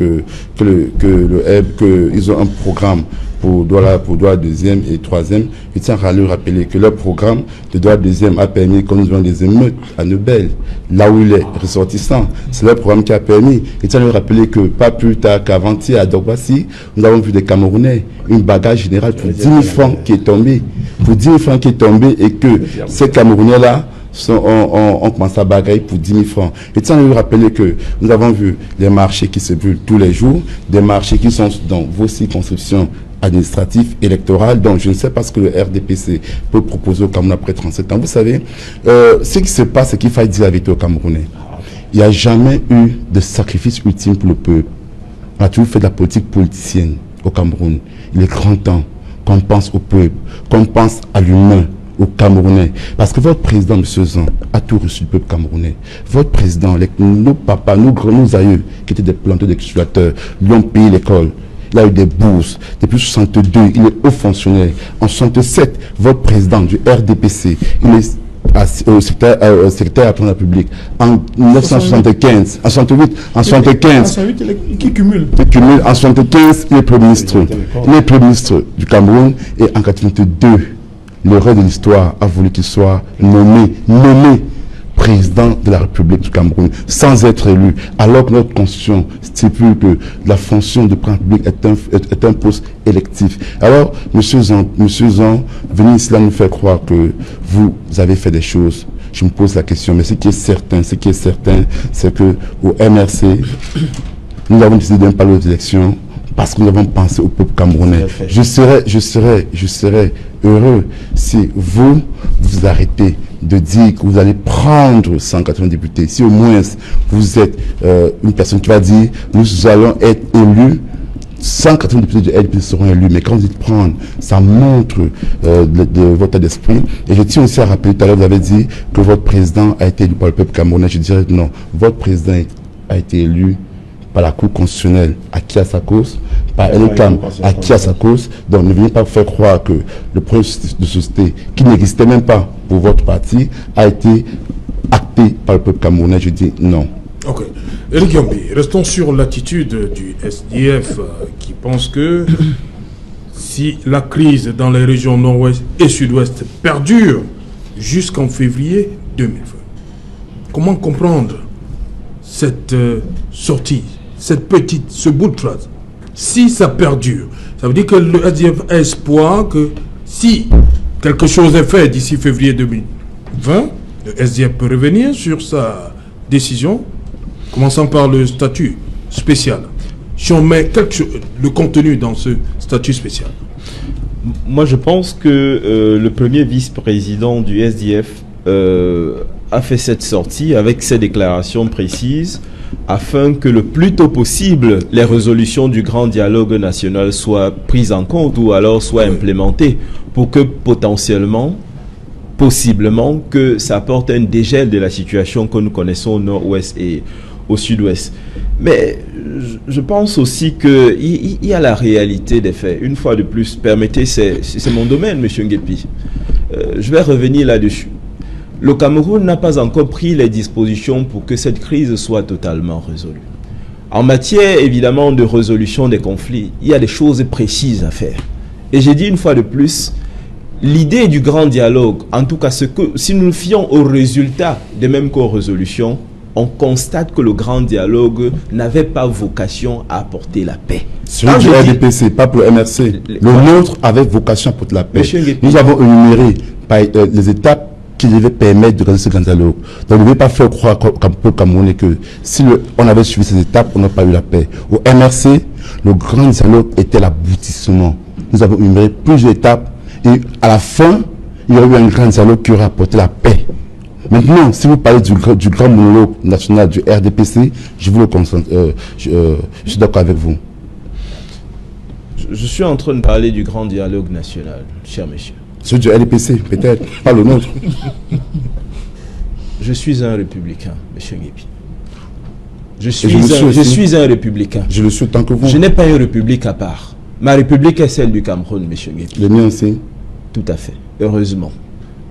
qu'ils ont un programme pour Douala 2e et 3e, il tient à lui rappeler que leur programme de Douala 2e a permis qu'on nous donne des émeutes à Nebel, là où il est ressortissant. C'est leur programme qui a permis. Il tient à lui rappeler que pas plus tard qu'avant-hier à Dogbassi, nous avons vu des Camerounais, une bagarre générale pour 10 000 francs qui est tombée. Pour 10 000 francs qui est tombé et que ces Camerounais-là ont commencé à bagarrer pour 10 000 francs. Et tiens à lui rappeler que nous avons vu des marchés qui se brûlent tous les jours, des marchés qui sont dans vos circonscriptions administratives, électorales. Donc je ne sais pas ce que le RDPC peut proposer au Cameroun après 37 ans. Vous savez, ce qui se passe, c'est qu'il faut dire la vérité aux Camerounais. il n'y a jamais eu de sacrifice ultime pour le peuple. On a toujours fait de la politique politicienne au Cameroun. Il est grand temps qu'on pense au peuple, qu'on pense à l'humain, aux Camerounais. Parce que votre président, M. Zan, a tout reçu du peuple camerounais. Votre président, nos papas, nos aïeux, qui étaient des planteurs, des cultivateurs, lui ont payé l'école. Il a eu des bourses. Depuis 62, il est haut fonctionnaire. En 67, votre président du RDPC, il est secrétaire à la République. En 1975, en 68, en 75, qui cumule. En 75, il est Premier ministre. Il est Premier ministre du Cameroun. Et en 82, l'erreur de l'histoire a voulu qu'il soit nommé président de la République du Cameroun, sans être élu, alors que notre constitution stipule que la fonction de président de la République est un poste électif. Alors, M. Zan, venez ici là nous faire croire que vous avez fait des choses. Je me pose la question, mais ce qui est certain, c'est que au MRC, nous avons décidé de ne pas aller aux élections parce que nous avons pensé au peuple camerounais. Je serais heureux si vous arrêtez de dire que vous allez prendre 180 députés. Si au moins vous êtes une personne qui va dire nous allons être élus, 180 députés de LP seront élus, mais quand vous dites prendre, ça montre de votre d'esprit. Et je tiens aussi à rappeler, tout à l'heure vous avez dit que votre président a été élu par le peuple camerounais. Je dirais non, votre président a été élu par la Cour constitutionnelle, à qui a sa cause, par NCAM, à qui a sa cause. Donc ne venez pas faire croire que le projet de société, qui n'existait même pas pour votre parti, a été acté par le peuple camerounais. Je dis non. Ok. Éric Yambi, restons sur l'attitude du SDF qui pense que si la crise dans les régions nord-ouest et sud-ouest perdure jusqu'en février 2020, comment comprendre cette sortie, ce bout de phrase? Si ça perdure, ça veut dire que le SDF a espoir que si quelque chose est fait d'ici février 2020, le SDF peut revenir sur sa décision, commençant par le statut spécial. Si on met le contenu dans ce statut spécial. Moi, je pense que le premier vice-président du SDF a fait cette sortie avec ces déclarations précises afin que le plus tôt possible les résolutions du grand dialogue national soient prises en compte ou alors soient implémentées pour que possiblement que ça apporte un dégel de la situation que nous connaissons au nord-ouest et au sud-ouest. Mais je pense aussi qu'il y a la réalité des faits. Une fois de plus, permettez, c'est mon domaine, M. Nguepi. Je vais revenir là-dessus. Le Cameroun n'a pas encore pris les dispositions pour que cette crise soit totalement résolue. En matière, évidemment, de résolution des conflits, il y a des choses précises à faire. Et j'ai dit une fois de plus, l'idée du grand dialogue, en tout cas, si nous nous fions aux résultats des mêmes qu'aux résolutions, on constate que le grand dialogue n'avait pas vocation à apporter la paix. Celui du RDPC, pas pour le MRC. Le nôtre avait vocation à apporter la paix. Nous avons énuméré les étapes qui devaient permettre de réaliser ce grand dialogue. Donc, ne devez pas faire croire au Camerounais que si on avait suivi ces étapes, on n'a pas eu la paix. Au MRC, le grand dialogue était l'aboutissement. Nous avons énuméré plusieurs étapes et à la fin, il y aurait eu un grand dialogue qui aurait apporté la paix. Maintenant, si vous parlez du grand monologue national du RDPC, je vous le constate, je suis d'accord avec vous. Je suis en train de parler du grand dialogue national, cher monsieur. Celui du RDPC, peut-être, pas le nôtre. Je suis un républicain, monsieur Nguepi. Je suis un républicain. Je le suis autant que vous. Je n'ai pas une république à part. Ma république est celle du Cameroun, monsieur Nguepi. Le mien aussi. Tout à fait, heureusement.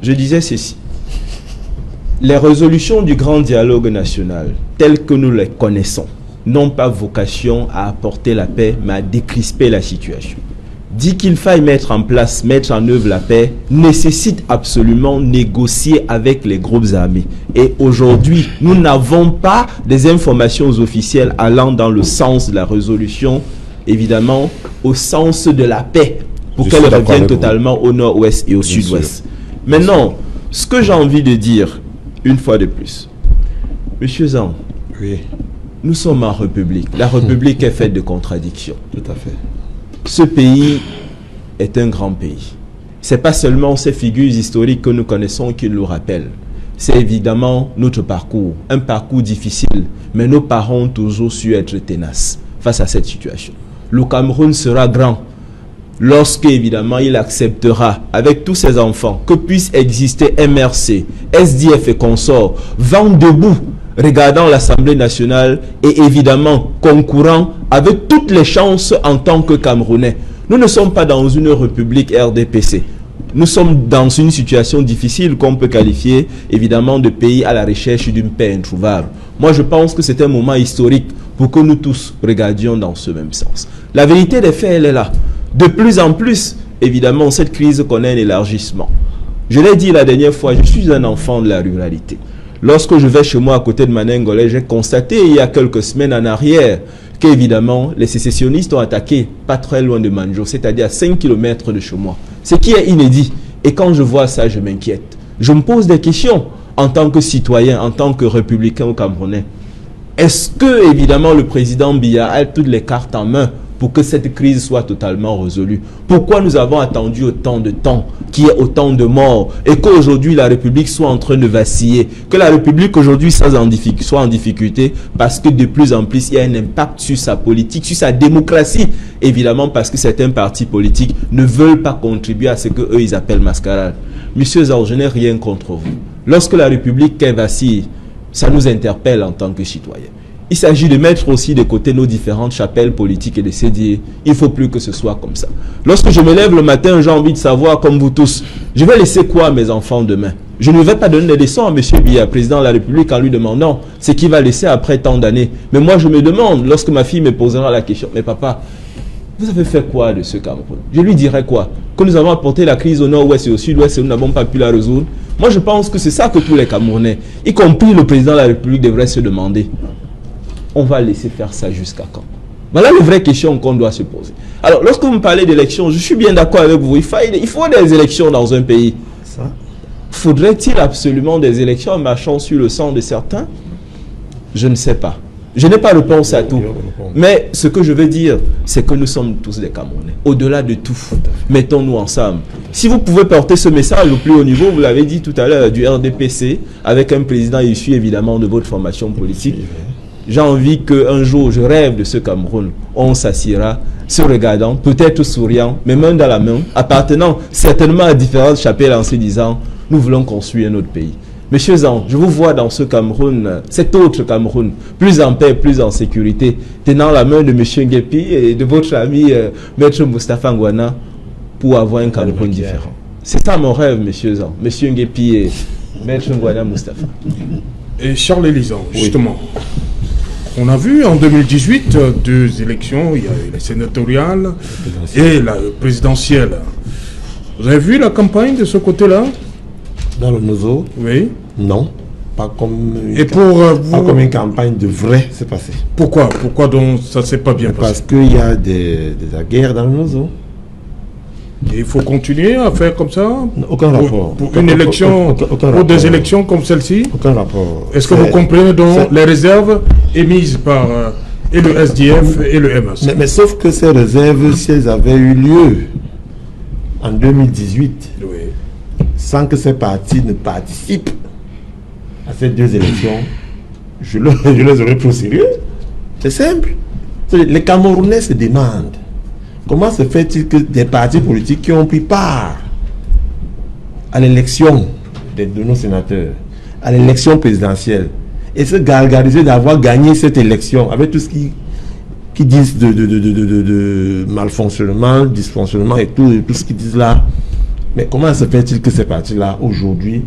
Je disais ceci. Les résolutions du grand dialogue national, telles que nous les connaissons, n'ont pas vocation à apporter la paix, mais à décrisper la situation. Dit qu'il faille mettre en œuvre la paix, nécessite absolument négocier avec les groupes armés. Et aujourd'hui, nous n'avons pas des informations officielles allant dans le sens de la résolution, évidemment, au sens de la paix, pour qu'elle revienne totalement au nord-ouest et au sud-ouest. Maintenant, ce que j'ai envie de dire, une fois de plus, Monsieur Zan, oui. Nous sommes en République. La République est faite de contradictions. Tout à fait. Ce pays est un grand pays. Ce n'est pas seulement ces figures historiques que nous connaissons qui nous rappellent. c'est évidemment notre parcours. Un parcours difficile, mais nos parents ont toujours su être tenaces face à cette situation. Le Cameroun sera grand lorsque, évidemment, il acceptera, avec tous ses enfants, que puisse exister MRC, SDF et consorts, vent debout, regardant l'Assemblée nationale et évidemment concourant avec toutes les chances en tant que Camerounais. Nous ne sommes pas dans une république RDPC. Nous sommes dans une situation difficile qu'on peut qualifier évidemment de pays à la recherche d'une paix introuvable. Moi, je pense que c'est un moment historique pour que nous tous regardions dans ce même sens. La vérité des faits, elle est là. De plus en plus, évidemment, cette crise connaît un élargissement. Je l'ai dit la dernière fois, je suis un enfant de la ruralité. Lorsque je vais chez moi à côté de Manengolais, j'ai constaté il y a quelques semaines en arrière qu'évidemment, les sécessionnistes ont attaqué pas très loin de Manjo, c'est-à-dire à 5 km de chez moi. Ce qui est inédit. Et quand je vois ça, je m'inquiète. Je me pose des questions en tant que citoyen, en tant que républicain au Camerounais. Est-ce que, évidemment, le président Biya a toutes les cartes en main pour que cette crise soit totalement résolue? Pourquoi nous avons attendu autant de temps, qu'il y ait autant de morts, et qu'aujourd'hui la République soit en train de vaciller, que la République aujourd'hui soit en difficulté, parce que de plus en plus il y a un impact sur sa politique, sur sa démocratie, évidemment parce que certains partis politiques ne veulent pas contribuer à ce qu'eux ils appellent mascarade. Monsieur Zao, je n'ai rien contre vous. Lorsque la République vacille, ça nous interpelle en tant que citoyens. Il s'agit de mettre aussi de côté nos différentes chapelles politiques et de se dire, il ne faut plus que ce soit comme ça. Lorsque je me lève le matin, j'ai envie de savoir, comme vous tous, je vais laisser quoi à mes enfants demain? Je ne vais pas donner des leçons à M. Biya, président de la République, en lui demandant ce qu'il va laisser après tant d'années. Mais moi, je me demande, lorsque ma fille me posera la question, mais papa, vous avez fait quoi de ce Cameroun? Je lui dirai quoi? Que nous avons apporté la crise au nord-ouest et au sud-ouest et nous n'avons pas pu la résoudre? Moi, je pense que c'est ça que tous les Camerounais, y compris le président de la République, devraient se demander. On va laisser faire ça jusqu'à quand? Voilà les vraies questions qu'on doit se poser. Alors, lorsque vous me parlez d'élections, je suis bien d'accord avec vous. Il faut des élections dans un pays. Faudrait-il absolument des élections marchant sur le sang de certains? Je ne sais pas. Je n'ai pas réponse à tout. Mais ce que je veux dire, c'est que nous sommes tous des Camerounais. Au-delà de tout, mettons-nous ensemble. Si vous pouvez porter ce message au plus haut niveau, vous l'avez dit tout à l'heure, du RDPC, avec un président issu évidemment de votre formation politique, j'ai envie qu'un jour, je rêve de ce Cameroun. On s'assiera, se regardant, peut-être souriant, mais main dans la main, appartenant certainement à différentes chapelles en se disant, nous voulons construire notre pays. Monsieur Zan, je vous vois dans ce Cameroun, cet autre Cameroun, plus en paix, plus en sécurité, tenant la main de Monsieur Nguepi et de votre ami Maître Moustapha Ngwana pour avoir un Cameroun différent. C'est ça mon rêve, Monsieur Zan, Monsieur Nguepi et Maître Ngwana Moustapha. Et Charles Élisant, justement, on a vu en 2018 deux élections, il y a eu la sénatoriale et la présidentielle. Vous avez vu la campagne de ce côté-là? Dans le Nozo? Oui. Non. Pas comme une campagne de vrai, c'est passé. Pourquoi donc ça ne s'est pas bien passé? Parce qu'il y a des guerres dans le Nozo. Et il faut continuer à faire comme ça? Aucun rapport. Pour une élection, pour des élections comme celle-ci? Aucun rapport. Est-ce que vous comprenez donc les réserves émises par et le SDF et le MRC? Mais sauf que ces réserves, si elles avaient eu lieu en 2018, oui, sans que ces partis ne participent à ces deux élections, je les aurais pris au sérieux. C'est simple. Les Camerounais se demandent comment se fait-il que des partis politiques qui ont pris part à l'élection de nos sénateurs, à l'élection présidentielle, et se gargariser d'avoir gagné cette élection avec tout ce qui disent de malfonctionnement, dysfonctionnement et tout ce qu'ils disent là. Mais comment se fait-il que ces partis-là, aujourd'hui,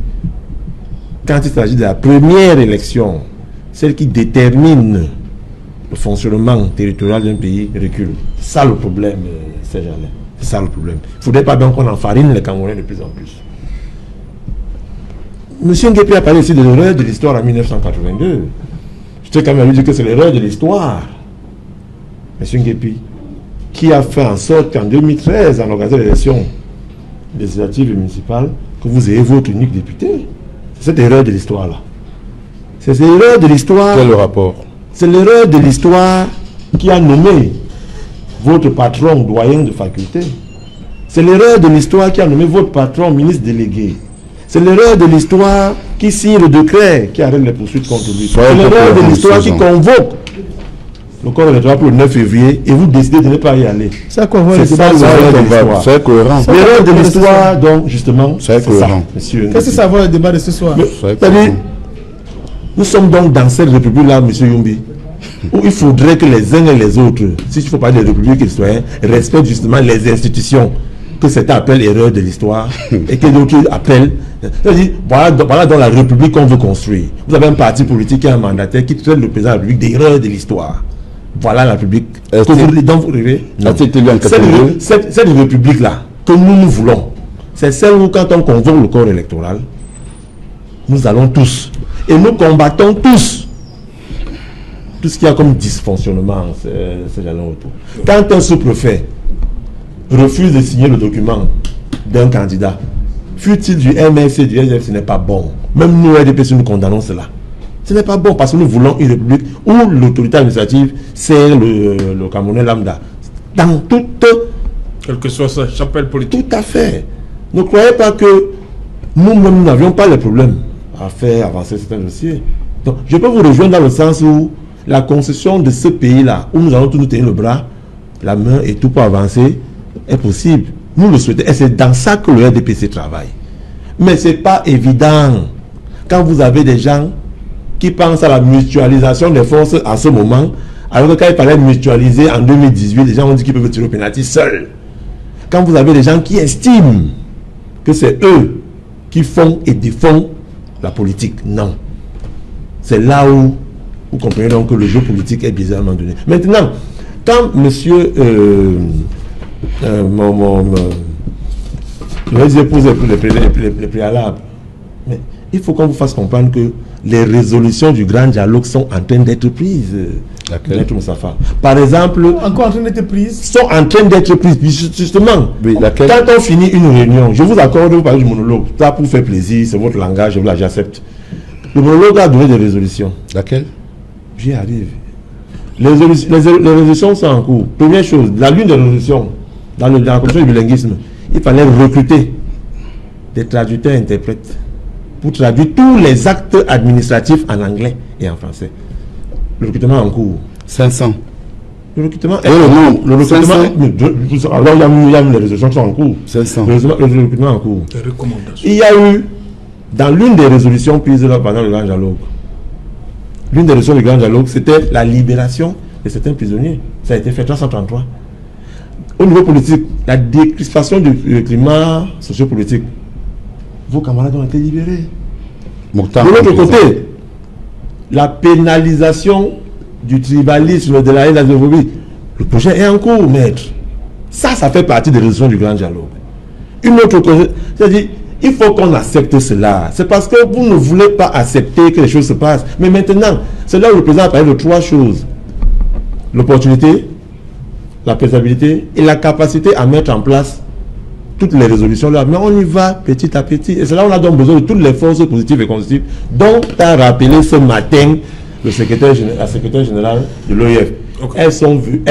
quand il s'agit de la première élection, celle qui détermine le fonctionnement territorial d'un pays, reculent? C'est ça le problème, Serge Alain. C'est ça le problème. Il ne faudrait pas bien qu'on enfarine les Camerounais de plus en plus. Monsieur Nguepi a parlé ici de l'erreur de l'histoire en 1982. Je tiens quand même à lui dire que c'est l'erreur de l'histoire. Monsieur Nguepi, qui a fait en sorte qu'en 2013, en organisant l'élection législative et municipale, que vous ayez votre unique député. C'est cette erreur de l'histoire-là. C'est cette erreur de l'histoire. Quel rapport? C'est l'erreur de l'histoire qui a nommé votre patron doyen de faculté. C'est l'erreur de l'histoire qui a nommé votre patron ministre délégué. C'est l'erreur de l'histoire qui signe le décret qui arrête les poursuites contre lui. C'est l'erreur de l'histoire qui convoque le corps électoral pour le 9 février et vous décidez de ne pas y aller. C'est quoi C'est ça l'erreur de l'histoire. C'est cohérent. L'erreur de l'histoire, donc, justement, c'est cohérent. Monsieur. Qu'est-ce que ça va le débat de ce soir? Nous sommes donc dans cette république-là, monsieur Yumbi, où il faudrait que les uns et les autres, si il faut parler de république et de citoyens, respectent justement les institutions que certains appellent erreur de l'histoire et que d'autres appellent. C'est-à-dire, voilà dans la république qu'on veut construire. Vous avez un parti politique qui a un mandataire qui traite le président de la république d'erreur de l'histoire. Voilà la république dont vous rêvez. Cette république-là que nous voulons, c'est celle où quand on convoque le corps électoral, nous allons tous et nous combattons tous tout ce qu'il y a comme dysfonctionnement. Quand un sous-préfet refuse de signer le document d'un candidat, fut-il du MRC, du SDF, ce n'est pas bon. Même nous, RDPC, nous condamnons cela. Ce n'est pas bon parce que nous voulons une république où l'autorité administrative sert le Camerounais lambda. Dans toute... Quelle que soit sa chapelle politique. Tout à fait. Ne croyez pas que nous-mêmes, nous n'avions pas les problèmes à faire avancer certains dossiers. Donc, je peux vous rejoindre dans le sens où la concession de ce pays-là, où nous allons tous nous tenir le bras, la main et tout pour avancer, est possible. Nous le souhaitons. Et c'est dans ça que le RDPC travaille. Mais ce n'est pas évident. Quand vous avez des gens qui pensent à la mutualisation des forces à ce moment, alors que quand il fallait mutualiser en 2018, les gens ont dit qu'ils peuvent tirer au pénalty seuls. Quand vous avez des gens qui estiment que c'est eux qui font et défendent la politique, non. C'est là où vous comprenez donc que le jeu politique est bizarrement donné. Maintenant, quand monsieur je pose les préalables, mais il faut qu'on vous fasse comprendre que les résolutions du grand dialogue sont en train d'être prises. Par exemple, encore en train d'être prises. Sont en train d'être prises, justement. Oui, quand on finit une réunion, je vous accorde, vous parlez du monologue, ça pour faire plaisir, c'est votre langage, j'accepte. Le monologue a donné des résolutions. Laquelle? J'y arrive. Les résolutions sont en cours. Première chose, la l'une des résolutions, dans la commission du bilinguisme, il fallait recruter des traducteurs interprètes pour traduire tous les actes administratifs en anglais et en français. Le recrutement en cours. 500. Le recrutement est en cours. Alors il y a eu les résolutions qui sont en cours. 500. Le recrutement en cours. Des recommandations. Il y a eu, dans l'une des résolutions prises là pendant le grand dialogue, l'une des résolutions du grand dialogue, c'était la libération de certains prisonniers. Ça a été fait 333. Au niveau politique, la décrispation du climat sociopolitique, vos camarades ont été libérés. De l'autre côté, la pénalisation du tribalisme, de la haine, de la xénophobie, le projet est en cours, maître. Ça fait partie des résolutions du grand dialogue. Une autre chose, c'est-à-dire, il faut qu'on accepte cela. C'est parce que vous ne voulez pas accepter que les choses se passent. Mais maintenant, c'est là où le président a parlé de trois choses. L'opportunité, la faisabilité et la capacité à mettre en place toutes les résolutions là. Mais on y va petit à petit. Et c'est là où on a donc besoin de toutes les forces positives et constructives dont a rappelé ce matin la secrétaire générale de l'OIF. Okay. Elles sont venues,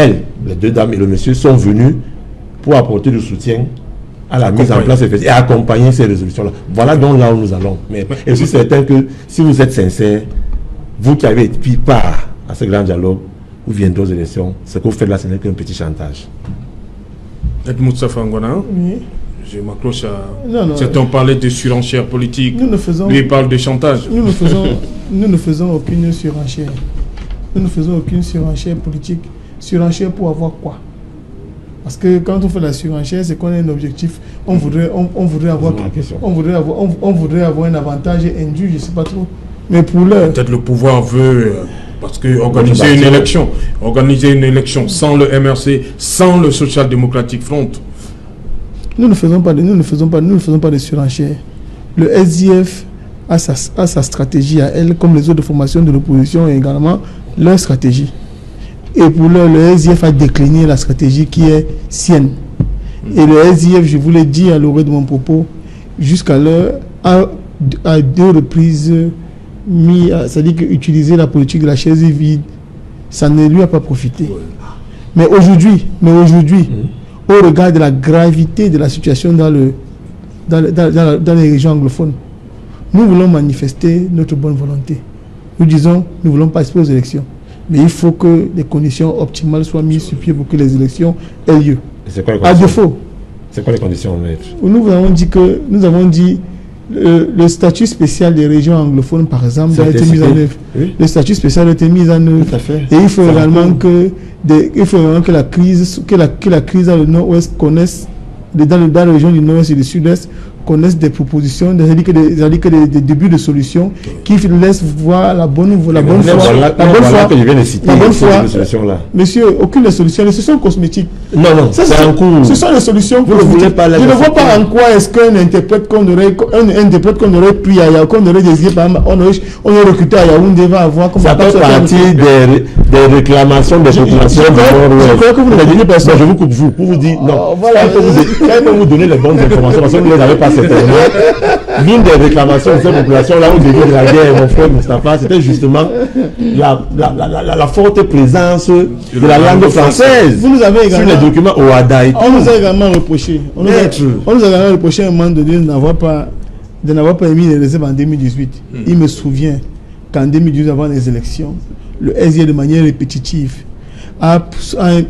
les deux dames et le monsieur, sont venus pour apporter du soutien à la mise en place et accompagner ces résolutions-là. Voilà donc là où nous allons. Mais je suis certain que si vous êtes sincère, vous qui avez pris part à ce grand dialogue, vous viendrez aux élections, ce que vous faites là, ce n'est qu'un petit chantage. Edmond Safangwana, oui. Je m'accroche à... Certains parlaient de surenchère politique, lui il parle de chantage. Nous ne faisons aucune surenchère. Nous ne faisons aucune surenchère politique. Surenchère pour avoir quoi? Parce que quand on fait la surenchère, c'est qu'on a un objectif. On voudrait avoir un avantage indu, je ne sais pas trop. Mais pour l'heure... Peut-être le pouvoir veut... Parce que organiser une élection sans le MRC, sans le Social Democratic Front. Nous ne faisons pas de surenchère. Le SDF a sa stratégie à elle, comme les autres formations de l'opposition et également leur stratégie. Et pour l'heure, le SDF a décliné la stratégie qui est sienne. Et le SDF, je vous l'ai dit à l'orée de mon propos, jusqu'à l'heure, à deux reprises c'est-à-dire qu'utiliser la politique de la chaise vide, ça ne lui a pas profité. Mais aujourd'hui, au regard de la gravité de la situation dans les régions anglophones, Nous voulons manifester notre bonne volonté. Nous disons, nous ne voulons pas participer aux élections. Mais il faut que les conditions optimales soient mises sur pied pour que les élections aient lieu. À défaut. C'est quoi les conditions, maître? Nous avons dit le statut spécial des régions anglophones, par exemple, a été mis en œuvre. Oui. Le statut spécial a été mis en œuvre. Tout à fait. Et il faut également que la crise dans le Nord-Ouest connaisse, dans la région du Nord-Ouest et du Sud-Est, connaissent des propositions, c'est-à-dire que des débuts de solutions qui laissent voir la bonne foi. Monsieur, aucune des solutions, les solutions cosmétiques. Non, c'est un coup. Ce sont les solutions cosmétiques. Je ne vois pas en quoi est-ce qu'un interprète qu'on aurait pris à Yaoundé, qu'on aurait désiré, par exemple, on aurait recruté à Yaoundé, va avoir comme ça fait partie des réclamations des populations du Nord-Ouest. Je vous coupe pour vous dire, non, quand vous donner les bonnes informations, parce que vous ne les avez pas certainement. L'une des réclamations de cette population, là au début de la guerre, mon frère Moustapha, c'était justement la forte présence de la langue française. Vous nous avez également, sur les documents au Hadaï. On nous a également reproché. On nous a également reproché à un moment donné de n'avoir pas émis les réserves en 2018. Il me souvient qu'en 2018, avant les élections, le SIA de manière répétitive a pris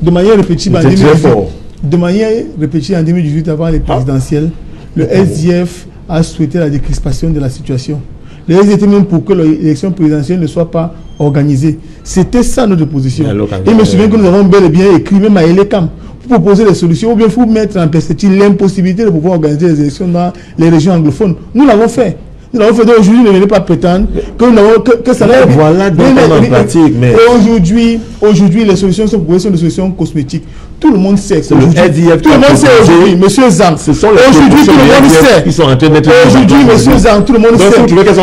de manière répétitive en 2018. De manière répétitive en 2018, avant les présidentielles, le SDF a souhaité la décrispation de la situation. Le SDF était même pour que l'élection présidentielle ne soit pas organisée. C'était ça notre position. Et je me souviens que nous avons bel et bien écrit, même à Elekam, pour proposer des solutions, ou bien pour mettre en perspective l'impossibilité de pouvoir organiser les élections dans les régions anglophones. Nous l'avons fait. Nous l'avons fait. Aujourd'hui, ne venez pas prétendre que ça va. Voilà donc en pratique. Mais aujourd'hui, les solutions sont des solutions cosmétiques. Tout le monde sait. Tout le monde sait aujourd'hui, monsieur Zang. Ce sont les aujourd'hui, tout le monde sait. Qui sont en train d'être. Aujourd'hui, monsieur Zang, tout le monde sait.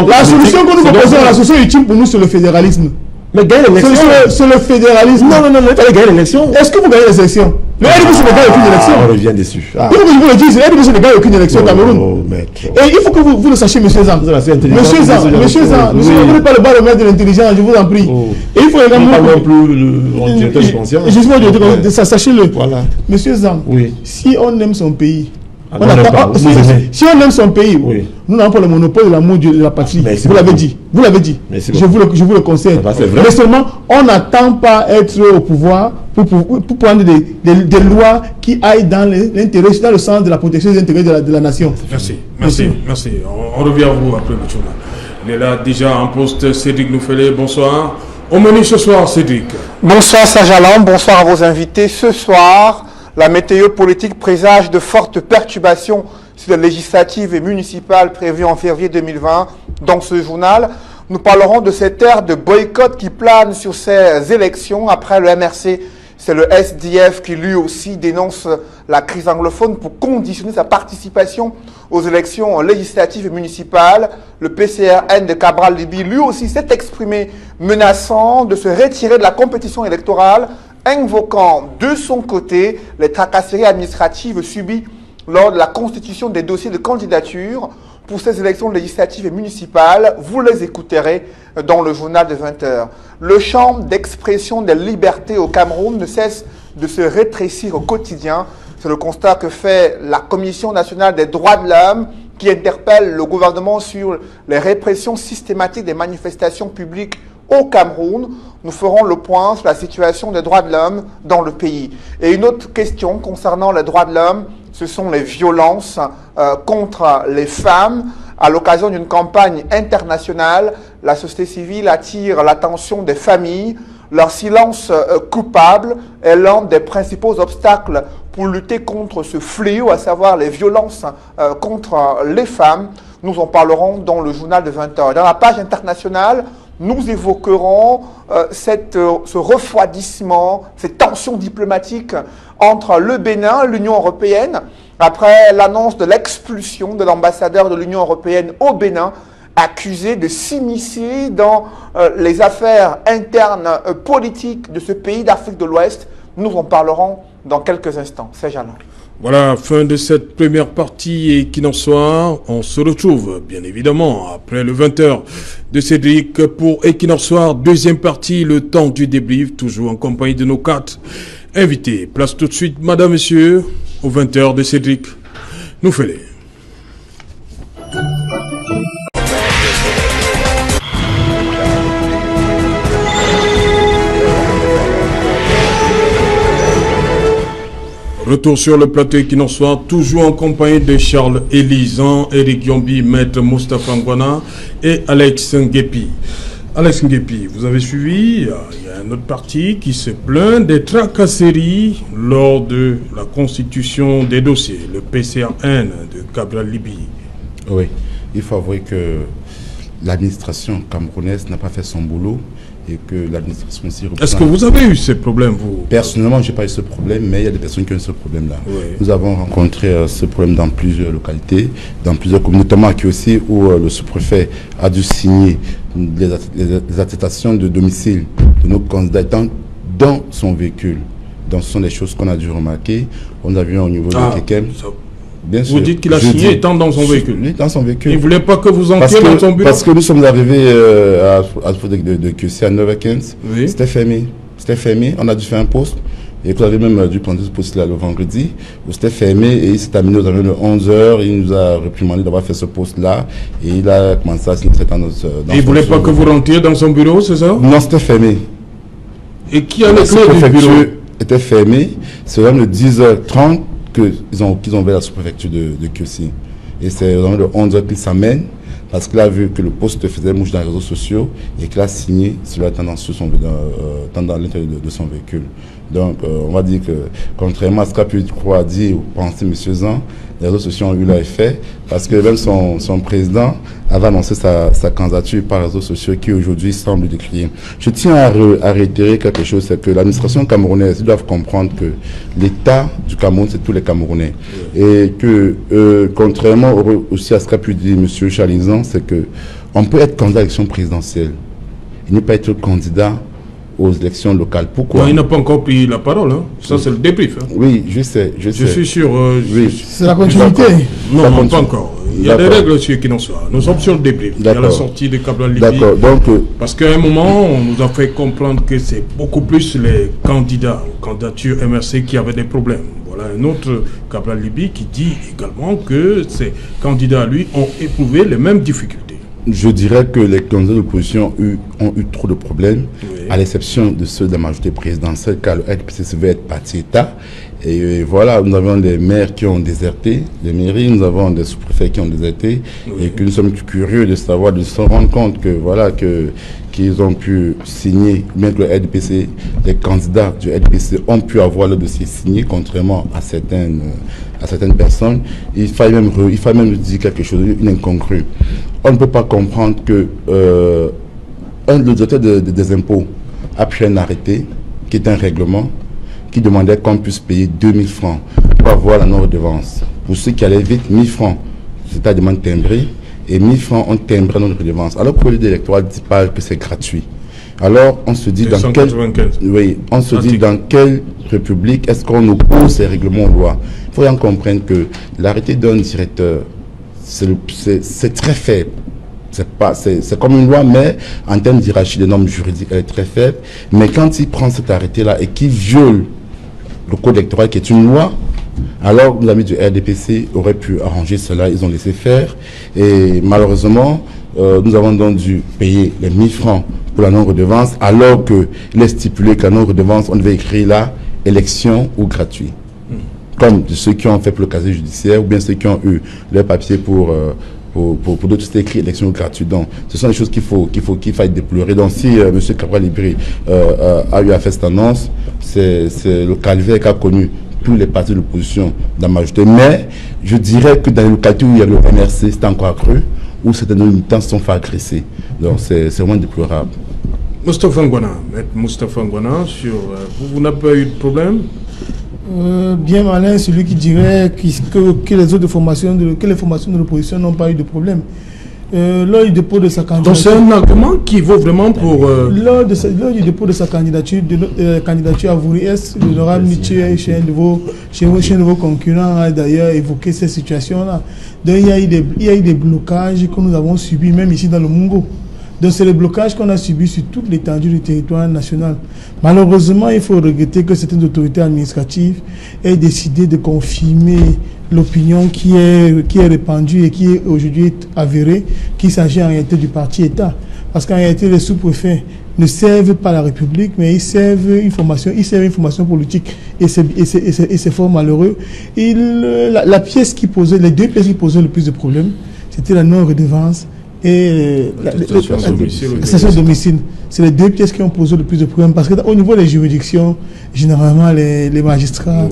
La solution que nous proposons, la solution utile pour nous, c'est le fédéralisme. Mais gagner l'élection. C'est le fédéralisme. Non, il fallait gagner l'élection. Est-ce que vous gagnez les élections? Le RDPC ne gagne aucune élection. On revient dessus. Il faut que je vous le dise, le RDPC ne gagne aucune élection au Cameroun. Et il faut que vous le sachiez, monsieur Zang. Monsieur Zang, vous n'êtes pas le baromètre de l'intelligence, je vous en prie. Et il faut également. Pas non plus le directeur de conscience. Justement, sachez-le. Monsieur Zang, si on aime son pays, si on aime son pays, nous n'avons pas le monopole de l'amour de la patrie. Vous l'avez dit. Je vous le conseille. Mais seulement, on n'attend pas être au pouvoir pour prendre des lois qui aillent dans le sens de la protection des intérêts de la nation. Merci. On revient à vous après le journal. Il est là déjà en poste, Cédric Noufélé. Bonsoir. Au menu ce soir, Cédric. Bonsoir Saint-Jalan, bonsoir à vos invités. Ce soir, la météo politique présage de fortes perturbations sur les législatives et municipales prévues en février 2020. Dans ce journal, nous parlerons de cette ère de boycott qui plane sur ces élections. Après le MRC, c'est le SDF qui lui aussi dénonce la crise anglophone pour conditionner sa participation aux élections législatives et municipales. Le PCRN de Cabral Libye lui aussi s'est exprimé menaçant de se retirer de la compétition électorale, invoquant de son côté les tracasseries administratives subies lors de la constitution des dossiers de candidature pour ces élections législatives et municipales. Vous les écouterez dans le journal de 20h. Le champ d'expression des libertés au Cameroun ne cesse de se rétrécir au quotidien. C'est le constat que fait la Commission nationale des droits de l'homme qui interpelle le gouvernement sur les répressions systématiques des manifestations publiques au Cameroun. Nous ferons le point sur la situation des droits de l'homme dans le pays. Et une autre question concernant les droits de l'homme, ce sont les violences contre les femmes. À l'occasion d'une campagne internationale, la société civile attire l'attention des familles. Leur silence coupable est l'un des principaux obstacles pour lutter contre ce fléau, à savoir les violences contre les femmes. Nous en parlerons dans le journal de 20h. Dans la page internationale, nous évoquerons ce refroidissement, cette tension diplomatique entre le Bénin et l'Union européenne, après l'annonce de l'expulsion de l'ambassadeur de l'Union européenne au Bénin, accusé de s'immiscer dans les affaires internes politiques de ce pays d'Afrique de l'Ouest. Nous en parlerons dans quelques instants. C'est Jeanne. Voilà, fin de cette première partie et qu'il en soit, on se retrouve bien évidemment après le 20h de Cédric pour Equinox Soir, deuxième partie, le temps du débrief, toujours en compagnie de nos 4 invités. Place tout de suite, madame, monsieur, au 20h de Cédric. Nous faisons. Retour sur le plateau qui nous soit toujours en compagnie de Charles Elisan, Eric Yombi, Maître Moustapha Ngwana et Alex Nguepi. Alex Nguepi, vous avez suivi, il y a un autre parti qui se plaint des tracasseries lors de la constitution des dossiers, le PCRN de Cabral Libye. Oui, il faut avouer que l'administration camerounaise n'a pas fait son boulot et que l'administration aussi reprend. Est-ce que vous avez eu ce problème, vous? Personnellement, je n'ai pas eu ce problème, mais il y a des personnes qui ont eu ce problème-là. Oui. Nous avons rencontré ce problème dans plusieurs localités, dans plusieurs communes, notamment qui aussi où le sous-préfet a dû signer les attestations de domicile de nos candidats dans son véhicule. Donc ce sont des choses qu'on a dû remarquer. On a vu au niveau de Kekem. Bien sûr. Vous dites qu'il a signé étant dans son véhicule. Oui, dans son véhicule. Il ne voulait pas que vous entriez dans son bureau. Parce que nous sommes arrivés à de QC à 9h15. Oui. C'était fermé. C'était fermé. On a dû faire un poste. Et vous avez même dû prendre ce poste-là le vendredi. C'était fermé et il s'est amené aux environs de 11h. Il nous a réprimandé d'avoir fait ce poste-là. Et il a commencé à signer dans notre. Il ne voulait pas que vous rentriez dans son bureau, c'est ça? Non, c'était fermé. Et qui a les clés du bureau? Était fermé. C'est même le 10h30. qu'ils ont ouvert la sous-préfecture de QC. Et c'est vraiment de 11h qu'il s'amène parce qu'il a vu que le poste faisait mouche dans les réseaux sociaux et qu'il a signé cela dans l'intérieur de son véhicule. Donc, on va dire que, contrairement à ce qu'a pu croire, dire ou penser M. Zan, les réseaux sociaux ont eu leur effet parce que même son président avait annoncé sa candidature par les réseaux sociaux qui aujourd'hui semble décrier. Je tiens à réitérer quelque chose, c'est que l'administration camerounaise, ils doivent comprendre que l'État du Cameroun, c'est tous les Camerounais. Et que, contrairement aussi à ce qu'a pu dire M. Chalizan, c'est que on peut être candidat à l'élection présidentielle et ne pas être candidat aux élections locales. Pourquoi? Non, il n'a pas encore pris la parole. Hein. Ça, c'est le débrief. Hein. Oui, je sais. Je suis sûr. Oui. C'est la continuité. Non, pas encore. Il y a des règles aussi qui n'en sont. Nous sommes sur le débrief. Il y a la sortie de Cabral Libye. D'accord. Donc, parce qu'à un moment, on nous a fait comprendre que c'est beaucoup plus les candidats aux candidatures MRC qui avaient des problèmes. Voilà un autre Cabral Libye qui dit également que ces candidats, lui, ont éprouvé les mêmes difficultés. Je dirais que les candidats de l'opposition ont eu trop de problèmes, à l'exception de ceux de la majorité présidentielle, car le RDPC se veut être parti-État. Et voilà, nous avons des maires qui ont déserté les mairies, nous avons des sous-préfets qui ont déserté, et que nous sommes curieux de savoir, de se rendre compte que voilà, qu'ils ont pu signer, bien que le RDPC, les candidats du RDPC ont pu avoir le dossier signé, contrairement à certaines personnes. Il fallait même dire quelque chose, une incongrue. On ne peut pas comprendre que le directeur des impôts a pris un arrêté, qui est un règlement, qui demandait qu'on puisse payer 2000 francs pour avoir la non-redevance. Pour ceux qui allaient vite, 1000 francs, c'était la demande timbrée, et 1000 francs ont timbré la non-redevance. Alors que le collège électoral dit pas que c'est gratuit. Alors on se dit dans quelle république est-ce qu'on oppose ces règlements aux lois? Il faut bien comprendre que l'arrêté d'un directeur, c'est très faible. C'est comme une loi, mais en termes d'hierarchie des normes juridiques, elle est très faible. Mais quand il prend cet arrêté-là et qu'il viole le code électoral, qui est une loi, alors les amis du RDPC auraient pu arranger cela, ils ont laissé faire. Et malheureusement, nous avons donc dû payer les 1000 francs pour la non-redevance, alors qu'il est stipulé que la non-redevance, on devait écrire là, élection ou gratuit. Comme ceux qui ont fait pour le casier judiciaire, ou bien ceux qui ont eu leur papier pour d'autres, c'est écrit élection gratuite. Donc, ce sont des choses qu'il faille déplorer. Donc, si M. Cabral Libye a eu à faire cette annonce, c'est le calvaire qu'a connu tous les partis de l'opposition dans la majorité. Mais je dirais que dans les localités où il y a le MRC, c'est encore accru, où certains militants se sont fait agresser. Donc, c'est vraiment déplorable. Moustapha Ngwana, vous n'avez pas eu de problème? Bien malin celui qui dirait que les autres formations que les formations de l'opposition n'ont pas eu de problème. Lors du dépôt de sa candidature. Donc c'est un argument qui vaut vraiment pour. Lors du dépôt de sa candidature, candidature à Vouri-Est, l'honorable Mitchell, chez un de vos concurrents, a d'ailleurs évoqué ces situations-là. Donc il y a eu des blocages que nous avons subis, même ici dans le Mungo. Donc c'est le blocage qu'on a subi sur toute l'étendue du territoire national. Malheureusement, il faut regretter que certaines autorités administratives aient décidé de confirmer l'opinion qui est répandue et qui est aujourd'hui avérée qu'il s'agit en réalité du parti État. Parce qu'en réalité, les sous-préfets ne servent pas la République, mais ils servent une formation politique. Et c'est fort malheureux. La pièce qui posait, les deux pièces qui posaient le plus de problèmes, c'était la non-redevance et la station de domicile. C'est les deux pièces qui ont posé le plus de problèmes. Parce qu'au niveau des juridictions, généralement, les magistrats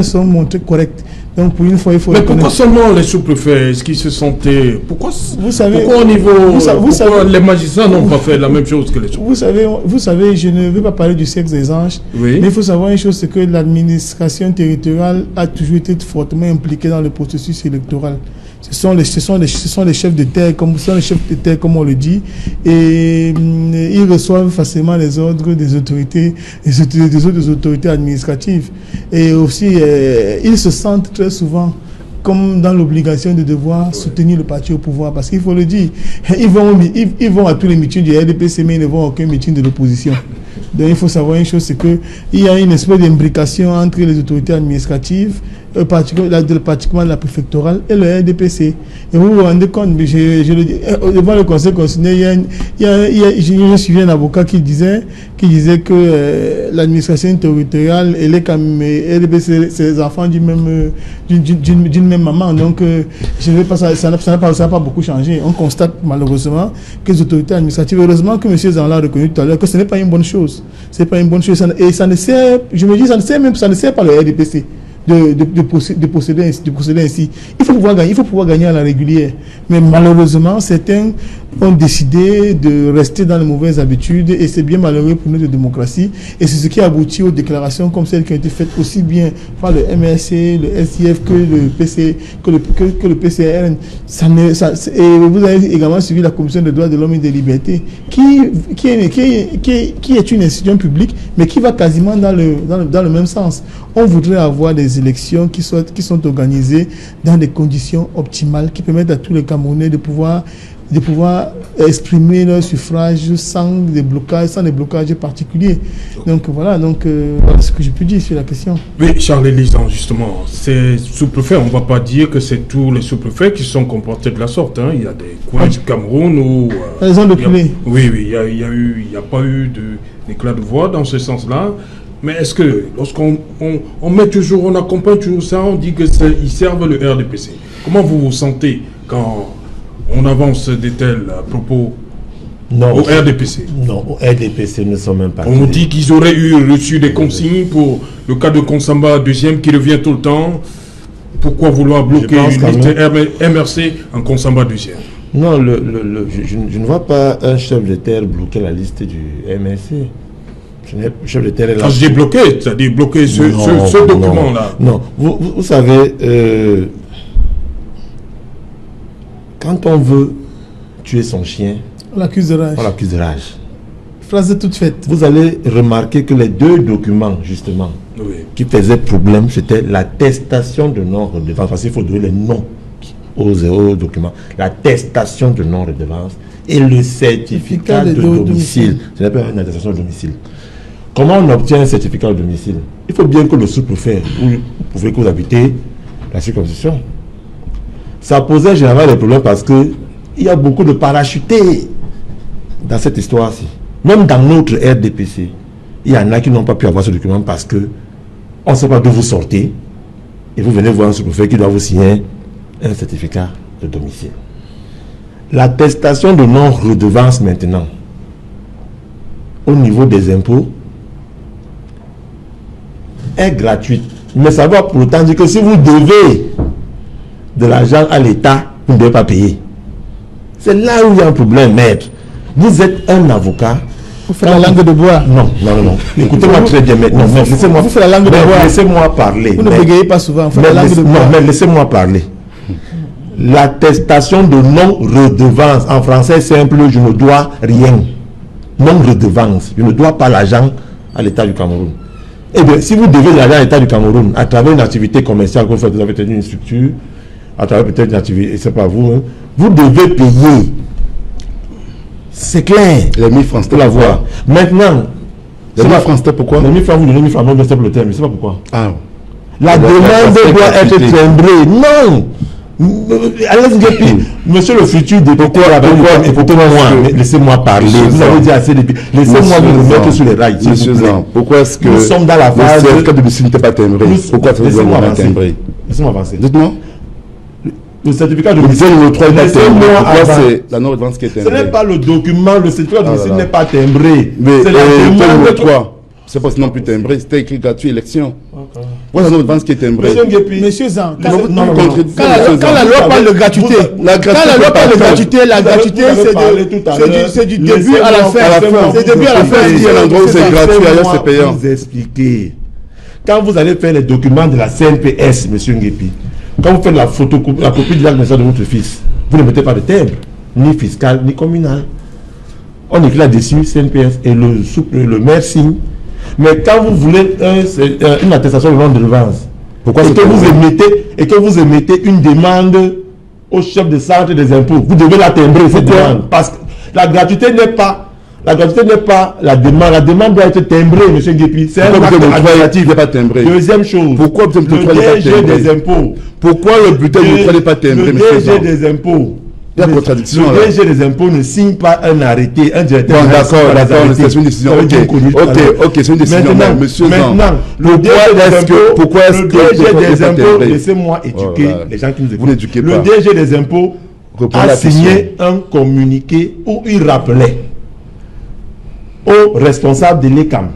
sont montrés corrects. Donc pour une fois, il faut... Mais pourquoi seulement les sous-préfets? Est-ce qu'ils se sentaient... Pourquoi au niveau... Pourquoi les magistrats n'ont pas fait la même chose que les sous-préfets? Vous savez, je ne veux pas parler du sexe des anges, mais il faut savoir une chose, c'est que l'administration territoriale a toujours été fortement impliquée dans le processus électoral. Ce sont les chefs de terre, comme on le dit, et ils reçoivent facilement les ordres des autorités, des autres autorités administratives. Et aussi, ils se sentent très souvent comme dans l'obligation de devoir soutenir le parti au pouvoir. Parce qu'il faut le dire, ils vont à tous les meetings du RDPC, mais ils ne vont à aucun meeting de l'opposition. Donc il faut savoir une chose, c'est qu'il y a une espèce d'imbrication entre les autorités administratives, particulièrement la préfectorale et le RDPC. Et vous vous rendez compte, mais je le dis, devant le conseil constitutionnel, j'ai suivi un avocat qui disait que l'administration territoriale et les RDPC, c'est les enfants d'une même maman. Donc je ne vais pas, ça n'a pas beaucoup changé. On constate malheureusement que les autorités administratives, heureusement que M. Zanla a reconnu tout à l'heure que ce n'est pas une bonne chose. C'est pas une bonne chose. Et ça ne sert, je me dis, ça ne sert pas le RDPC. De procéder ainsi. Il faut pouvoir gagner à la régulière. Mais malheureusement, certains ont décidé de rester dans les mauvaises habitudes et c'est bien malheureux pour notre démocratie. Et c'est ce qui aboutit aux déclarations comme celles qui ont été faites aussi bien par le MRC, le SIF que le PCRN. Et vous avez également suivi la Commission des droits de l'homme et des libertés qui est une institution publique mais qui va quasiment dans le même sens. On voudrait avoir des élections qui sont organisées dans des conditions optimales qui permettent à tous les Camerounais de pouvoir exprimer leur suffrage sans des blocages particuliers. Donc voilà ce que je peux dire sur la question. Oui, Charles Lisan, justement, ces sous-préfets, on ne va pas dire que c'est tous les sous-préfets qui sont comportés de la sorte. Hein. Il y a des coins du Cameroun où... Oui, il n'y a pas eu d'éclat de voix dans ce sens-là. Mais est-ce que lorsqu'on on accompagne toujours ça, on dit qu'ils servent le RDPC. Comment vous vous sentez quand on avance de tels propos au RDPC? Non, au RDPC, nous ne sommes même pas... On dit qu'ils auraient reçu des consignes pour le cas de Konsamba deuxième qui revient tout le temps. Pourquoi vouloir bloquer une liste MRC en Konsamba deuxième? Non, je ne vois pas un chef de terre bloquer la liste du MRC. Chef de terre est là. J'ai bloqué, c'est-à-dire bloquer ce document-là. Non, vous savez, quand on veut tuer son chien, on l'accuse de rage. Phrase toute faite. Vous allez remarquer que les deux documents, justement, qui faisaient problème, c'était l'attestation de non-redevance. Parce qu'il faut donner les noms aux documents. L'attestation de non-redevance et le certificat de domicile. Ce n'est pas une attestation de domicile. Comment on obtient un certificat de domicile? Il faut bien que le sous-préfet, que vous habitez la circonscription. Ça posait généralement des problèmes parce qu'il y a beaucoup de parachutés dans cette histoire-ci. Même dans notre RDPC, il y en a qui n'ont pas pu avoir ce document parce que on ne sait pas d'où vous sortez et vous venez voir un sous-préfet qui doit vous signer un certificat de domicile. L'attestation de non-redevance maintenant, au niveau des impôts, est gratuite. Mais ça va pour autant dire que si vous devez de l'argent à l'État, vous ne devez pas payer. C'est là où il y a un problème, maître. Vous êtes un avocat. Vous faites la langue de bois. Non. Écoutez-moi très bien maintenant. Vous faites la langue de bois. Laissez-moi parler. Vous ne bégayez pas souvent. Vous faites la langue de bois. Non, mais laissez-moi parler. L'attestation de non-redevance, en français simple, je ne dois rien. Non-redevance, je ne dois pas l'argent à l'État du Cameroun. Eh bien, si vous devez l'argent à l'État du Cameroun, à travers une activité commerciale que vous faites, vous avez peut-être une structure, à travers peut-être une activité, c'est pas vous, hein, vous devez payer. C'est clair. Les 1000 francs, pour la voir. Maintenant, les 1000 francs, c'était pourquoi? Les 1000 francs, vous donnez 1000 francs, non, c'est pour le terme, je ne sais pas pourquoi. Ah. La demande doit être timbrée. Non. Monsieur le futur député, laissez-moi parler. Vous avez dit assez depuis. Laissez-moi vous mettre sur les rails. Monsieur Zan, pourquoi est-ce que nous sommes dans la phase le certificat de domicile n'était pas timbré? Pourquoi ça doit être timbré? Laissez-moi avancer. Dites-moi. Le certificat de domicile, c'est la norme de vente qui est timbrée. Ce n'est pas le document, le certificat de domicile n'est pas timbré. Mais c'est la demande 3. C'est pas sinon plus timbré, c'était écrit gratuit élection. Voilà la norme de vente qui est timbrée. Monsieur Zan, quand la la loi parle de gratuité, la gratuité c'est du début à la fin. C'est du début à la fin. Il y a l'endroit où c'est gratuit, ailleurs c'est payant. Vous expliquer. Quand vous allez faire les documents de la CNPS, monsieur Nguepi, quand vous faites la photocopie, la copie de l'acte de naissance de votre fils, vous ne mettez pas de timbre, ni fiscal, ni communal. On écrit là-dessus CNPS et le maire signe. Mais quand vous voulez une attestation de non redevance, et que vous émettez une demande au chef de centre des impôts, vous devez la timbrer cette demande. Parce que la gratuité n'est pas la demande. La demande doit être timbrée, M. Nguepi. C'est un acte administratif. N'est pas timbré. Deuxième chose. Pourquoi le DG des impôts. Pourquoi le bulletin de n'est pas timbré, le DG des impôts. Il y a contradiction. Le DG des impôts ne signe pas un arrêté, un directeur. Bon, d'accord, c'est une décision. Ok, c'est une décision. Maintenant, pourquoi est-ce que le DG des impôts, laissez-moi éduquer les gens qui nous écoutent. Vous n'éduquez pas. Le DG des impôts a signé un communiqué où il rappelait aux responsables de l'ECAM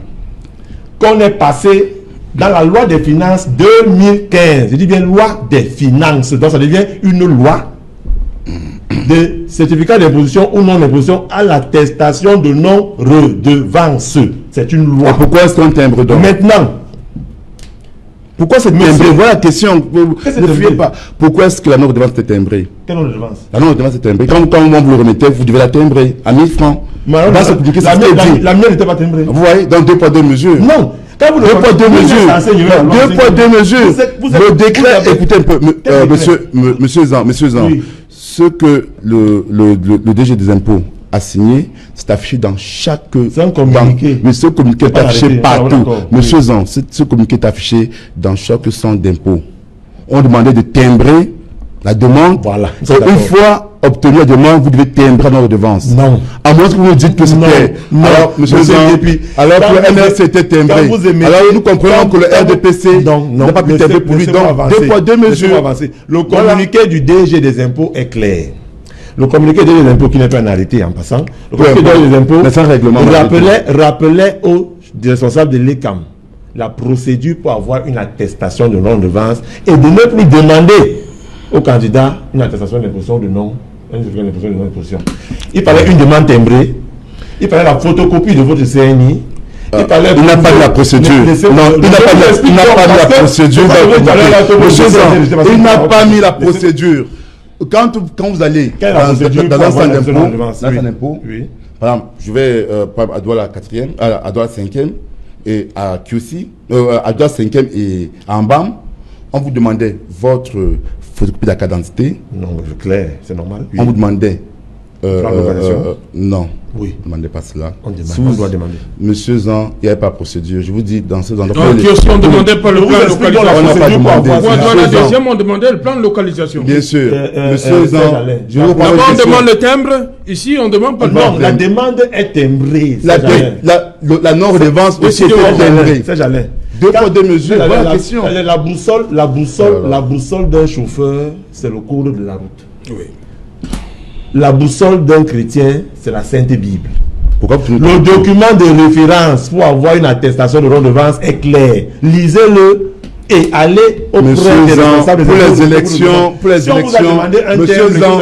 qu'on est passé dans la loi des finances 2015. Je dis bien loi des finances. Donc ça devient une loi de certificat d'imposition ou non d'imposition à l'attestation de non-redevance. C'est une loi. Et pourquoi est-ce qu'on timbre donc? Maintenant, pourquoi c'est timbré? Voilà la question. Ne fuyez pas. Pourquoi est-ce que la non-redevance est timbrée? Quelle non-redevance? La non-redevance est timbrée. Quand vous le remettez, vous devez la timbrer à 1000 francs. La mienne n'était pas timbrée. Vous voyez, dans 2 poids 2 mesures. Non. Quand vous 2 poids 2 mesures. 2 poids 2 mesures. Le décret, écoutez un peu, monsieur Zan, ce que le DG des impôts a signé, c'est affiché dans chaque... C'est un communiqué. Mais ce communiqué est affiché partout. Monsieur Zan, ce communiqué est affiché dans chaque centre d'impôt. On demandait de timbrer la demande. Voilà. Une fois obtenu la demande, vous devez timbrer nos redevances. Non. À moins que vous me dites que c'était... Alors, monsieur Zan, alors que le MRC était timbré. Alors, nous comprenons que le RDPC n'a pas pu timbrer pour lui. Donc, 2 poids 2 mesures. Le communiqué du DG des impôts est clair. Le communiqué des impôts, qui n'est pas un arrêté en passant, le communiqué des impôts rappelait aux responsables de l'ECAM la procédure pour avoir une attestation de non-redevance et de ne plus demander aux candidats une attestation d'imposition de non-imposition. Il fallait une demande timbrée, il fallait la photocopie de votre CNI. Il n'a pas de la procédure. Non, il n'a pas de la procédure. Il n'a pas mis la procédure. Quand vous allez dans un centre d'impôt, par exemple, je vais à Douala 4e, à Douala 5e et à QC, à Douala 5e et à Ambam, on vous demandait votre photocopie de la carte d'identité. Non, c'est clair, c'est normal. On vous demandait. Non. Oui. Ne demandez pas cela. On doit demander. Monsieur Zan, il n'y avait pas de procédure. Je vous dis, dans ce endroit. Donc, on ne demandait pas le plan de localisation. On n'a pas demandé. Dans la deuxième, on demandait le plan de localisation. Bien sûr. Monsieur Zan, je vous parle. On demande le timbre. Ici, on ne demande pas le timbre. Non, la demande est timbrée. La non-redevance aussi est timbrée. C'est Jalin. 2 poids 2 mesures. Voilà la question. La boussole d'un chauffeur, c'est le cours de la route. Oui. La boussole d'un chrétien, c'est la Sainte Bible. Pourquoi le document de référence pour avoir une attestation de redevance est clair. Lisez-le et allez auprès des responsables pour les élections. Monsieur Zan,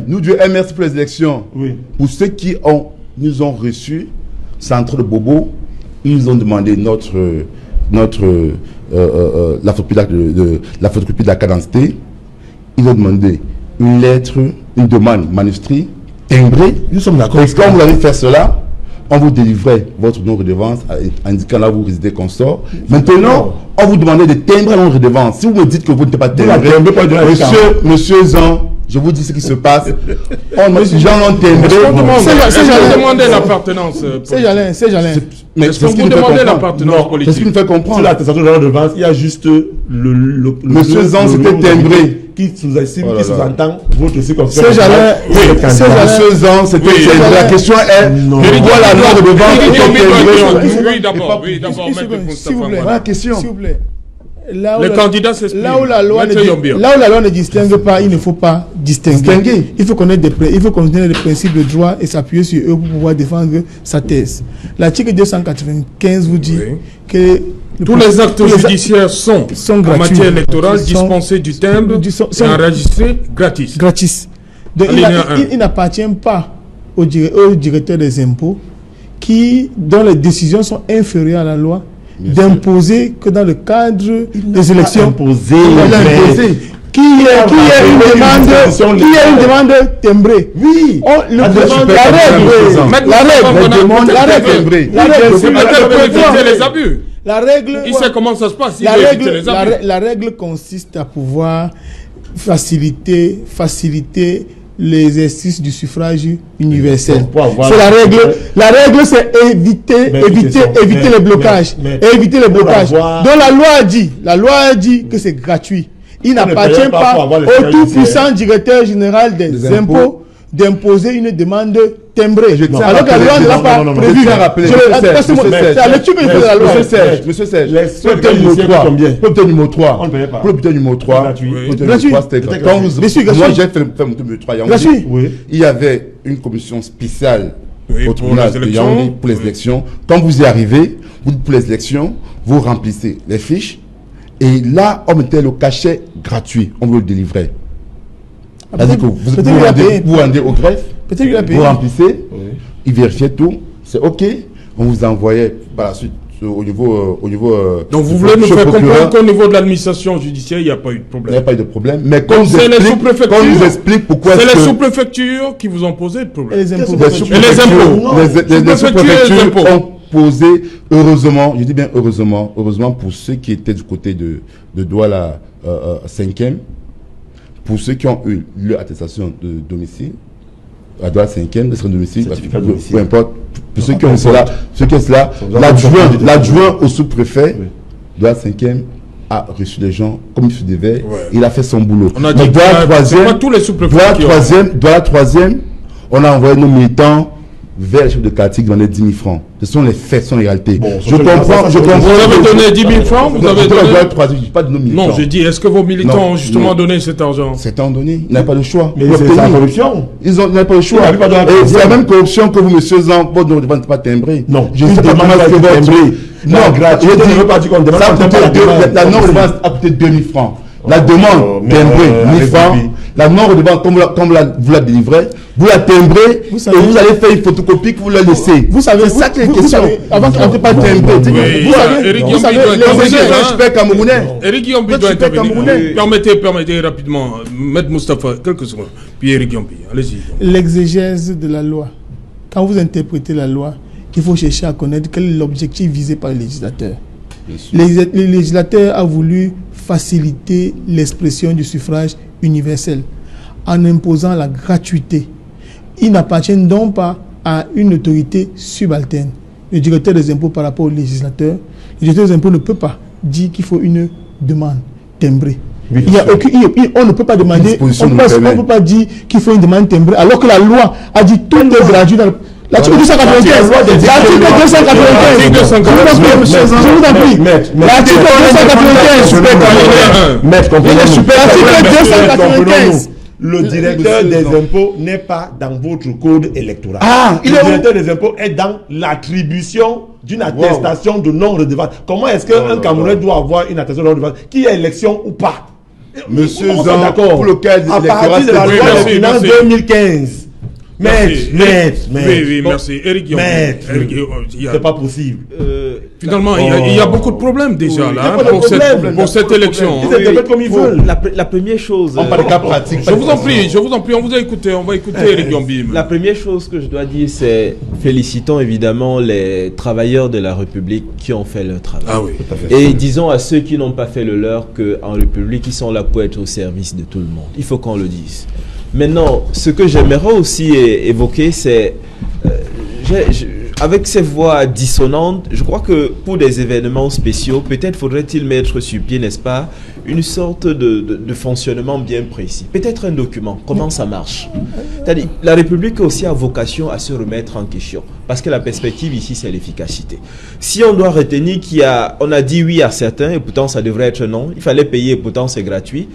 nous du MRC pour les élections. Oui. Pour ceux qui nous ont reçus, centre de Bobo, ils nous ont demandé la photocopie de la carte d'identité. Ils ont demandé une lettre, une demande manuscrit, timbrée. Nous sommes d'accord. Et quand vous allez faire cela, on vous délivrait votre non-redevance indiquant là où vous résidez consort. Maintenant, on vous demandait de timbrer la non-redevance. Si vous me dites que vous n'êtes pas timbré, monsieur Zan, je vous dis ce qui se passe. Les gens l'ont timbré. C'est demandé l'appartenance. C'est Jalin. Est-ce qu'on vous demandez l'appartenance politique? C'est ce qui nous fait comprendre. Sur l'attestation de redevance, il y a juste le Monsieur Zan, c'était timbré. Qui sous-estime, qui sous-entend votre circonstance. Monsieur Zan, c'était timbré. La question est pourquoi la loi de redevance? Oui, d'abord, s'il vous plaît. La question. S'il vous plaît. Le candidat s'exprime. Là où la loi ne distingue pas, il ne faut pas distinguer. Il faut connaître les principes de droit et s'appuyer sur eux pour pouvoir défendre sa thèse. L'article 295 vous dit que tous les actes judiciaires sont en gratuits. matière électorale dispensés du timbre et enregistrés gratis. Donc, il n'appartient pas au directeur des impôts dont les décisions sont inférieures à la loi d'imposer que dans le cadre des élections qui est une demande timbrée. Oui. La règle, il sait comment ça se passe. La règle consiste à pouvoir faciliter l'exercice du suffrage universel. C'est la règle. La règle, c'est éviter les blocages. Éviter les blocages. Donc la loi a dit que c'est gratuit. Il n'appartient pas au tout-puissant directeur général des impôts d'imposer une demande timbrée. Alors que la loi ne l'a pas prévu. C'est la lecture que je fais de la loi. Monsieur Serge, pour obtenir numéro 3, c'était quand moi j'ai fait mon numéro 3, il y avait une commission spéciale au tribunal de Yaoundé pour les élections. Quand vous y arrivez, pour les élections, vous remplissez les fiches et là, on mettait le cachet gratuit, on vous le délivrait. C'est-à-dire que vous rendez au greffe, vous remplissez, il vérifiait tout, c'est OK, on vous envoyait par la suite au niveau donc vous voulez nous faire comprendre qu'au niveau de l'administration judiciaire, il n'y a pas eu de problème. Il n'y a pas eu de problème, mais quand on nous explique pourquoi c'est les sous-préfectures qui vous ont posé de problème. Et les impôts. Les sous-préfectures ont posé, heureusement, je dis bien heureusement pour ceux qui étaient du côté de Douala 5e, pour ceux qui ont eu leur attestation de domicile, à Douala 5e, de domicile, peu importe, pour ceux qui ont cela, l'adjoint au sous-préfet de la 5e a reçu les gens comme il se devait, il a fait son boulot. On a dit tous les sous-préfets dans la 3e, on a envoyé nos militants vers les chefs de quartier qui donnaient 10 000 francs. Ce sont les faits, ce sont les réalités. Bon, je comprends. Vous avez donné 10 000 francs? Vous avez donné... pas de nos militants. Non, j'ai dit, est-ce que vos militants ont justement donné cet argent? Cet argent donné, ils n'avaient pas le choix. Mais c'est la corruption. Ils n'avaient pas le choix. Et c'est la même corruption que vous, monsieur Zan, vous ne demandez pas timbré. Non, je ne sais pas comment c'est timbré. Non, je ne veux pas dire qu'on demande. La non-redevance a coûté 2 000 francs. La demande timbrée, 1000 francs. La non-redevance, comme vous la délivrez, vous la timbrez et vous allez faire une photocopie que vous la laissez. Vous savez, c'est ça qui est question. Avant qu'il n'ait pas timbré. Vous savez, je suis camerounais. Eric Yombi doit intervenir. Permettez rapidement, Maître Moustapha, quelques secondes. Puis Eric Yombi, allez-y. L'exégèse de la loi. Quand vous interprétez la loi, il faut chercher à connaître quel est l'objectif visé par le législateur. Le législateur a voulu faciliter l'expression du suffrage universel en imposant la gratuité. Il n'appartient donc pas à une autorité subalterne. Le directeur des impôts par rapport au législateur, le directeur des impôts ne peut pas dire qu'il faut une demande timbrée. Oui, on ne peut pas demander, on ne peut pas dire qu'il faut une demande timbrée, alors que la loi a dit tout est gratuit dans le... L'article 295, l'article 295, je vous en prie, l'article 295, le directeur des impôts n'est pas dans votre code électoral. Le directeur des impôts est dans l'attribution d'une attestation de non-redevance. Comment est-ce qu'un Camerounais doit avoir une attestation de non-redevance, qu'il y ait élection ou pas? Monsieur Zan, pour le cas à partir de la loi des finances 2015. Oui, merci. Eric Yombi. C'est pas possible. Finalement, il y a beaucoup de problèmes déjà là pour cette élection. Ils interprètent comme ils veulent. La première chose. On parle de cas pratiques. Je vous en prie, on vous a écouté. On va écouter Eric Yombi. La première chose que je dois dire, c'est félicitons évidemment les travailleurs de la République qui ont fait leur travail. Ah oui. Et disons à ceux qui n'ont pas fait le leur qu'en République, ils sont là pour être au service de tout le monde. Il faut qu'on le dise. Maintenant, ce que j'aimerais aussi évoquer, c'est... avec ces voix dissonantes, je crois que pour des événements spéciaux, peut-être faudrait-il mettre sur pied, n'est-ce pas, une sorte de fonctionnement bien précis. Peut-être un document, comment ça marche. C'est-à-dire, la République aussi a vocation à se remettre en question, parce que la perspective ici, c'est l'efficacité. Si on doit retenir on a dit oui à certains, et pourtant ça devrait être non, il fallait payer, et pourtant c'est gratuit,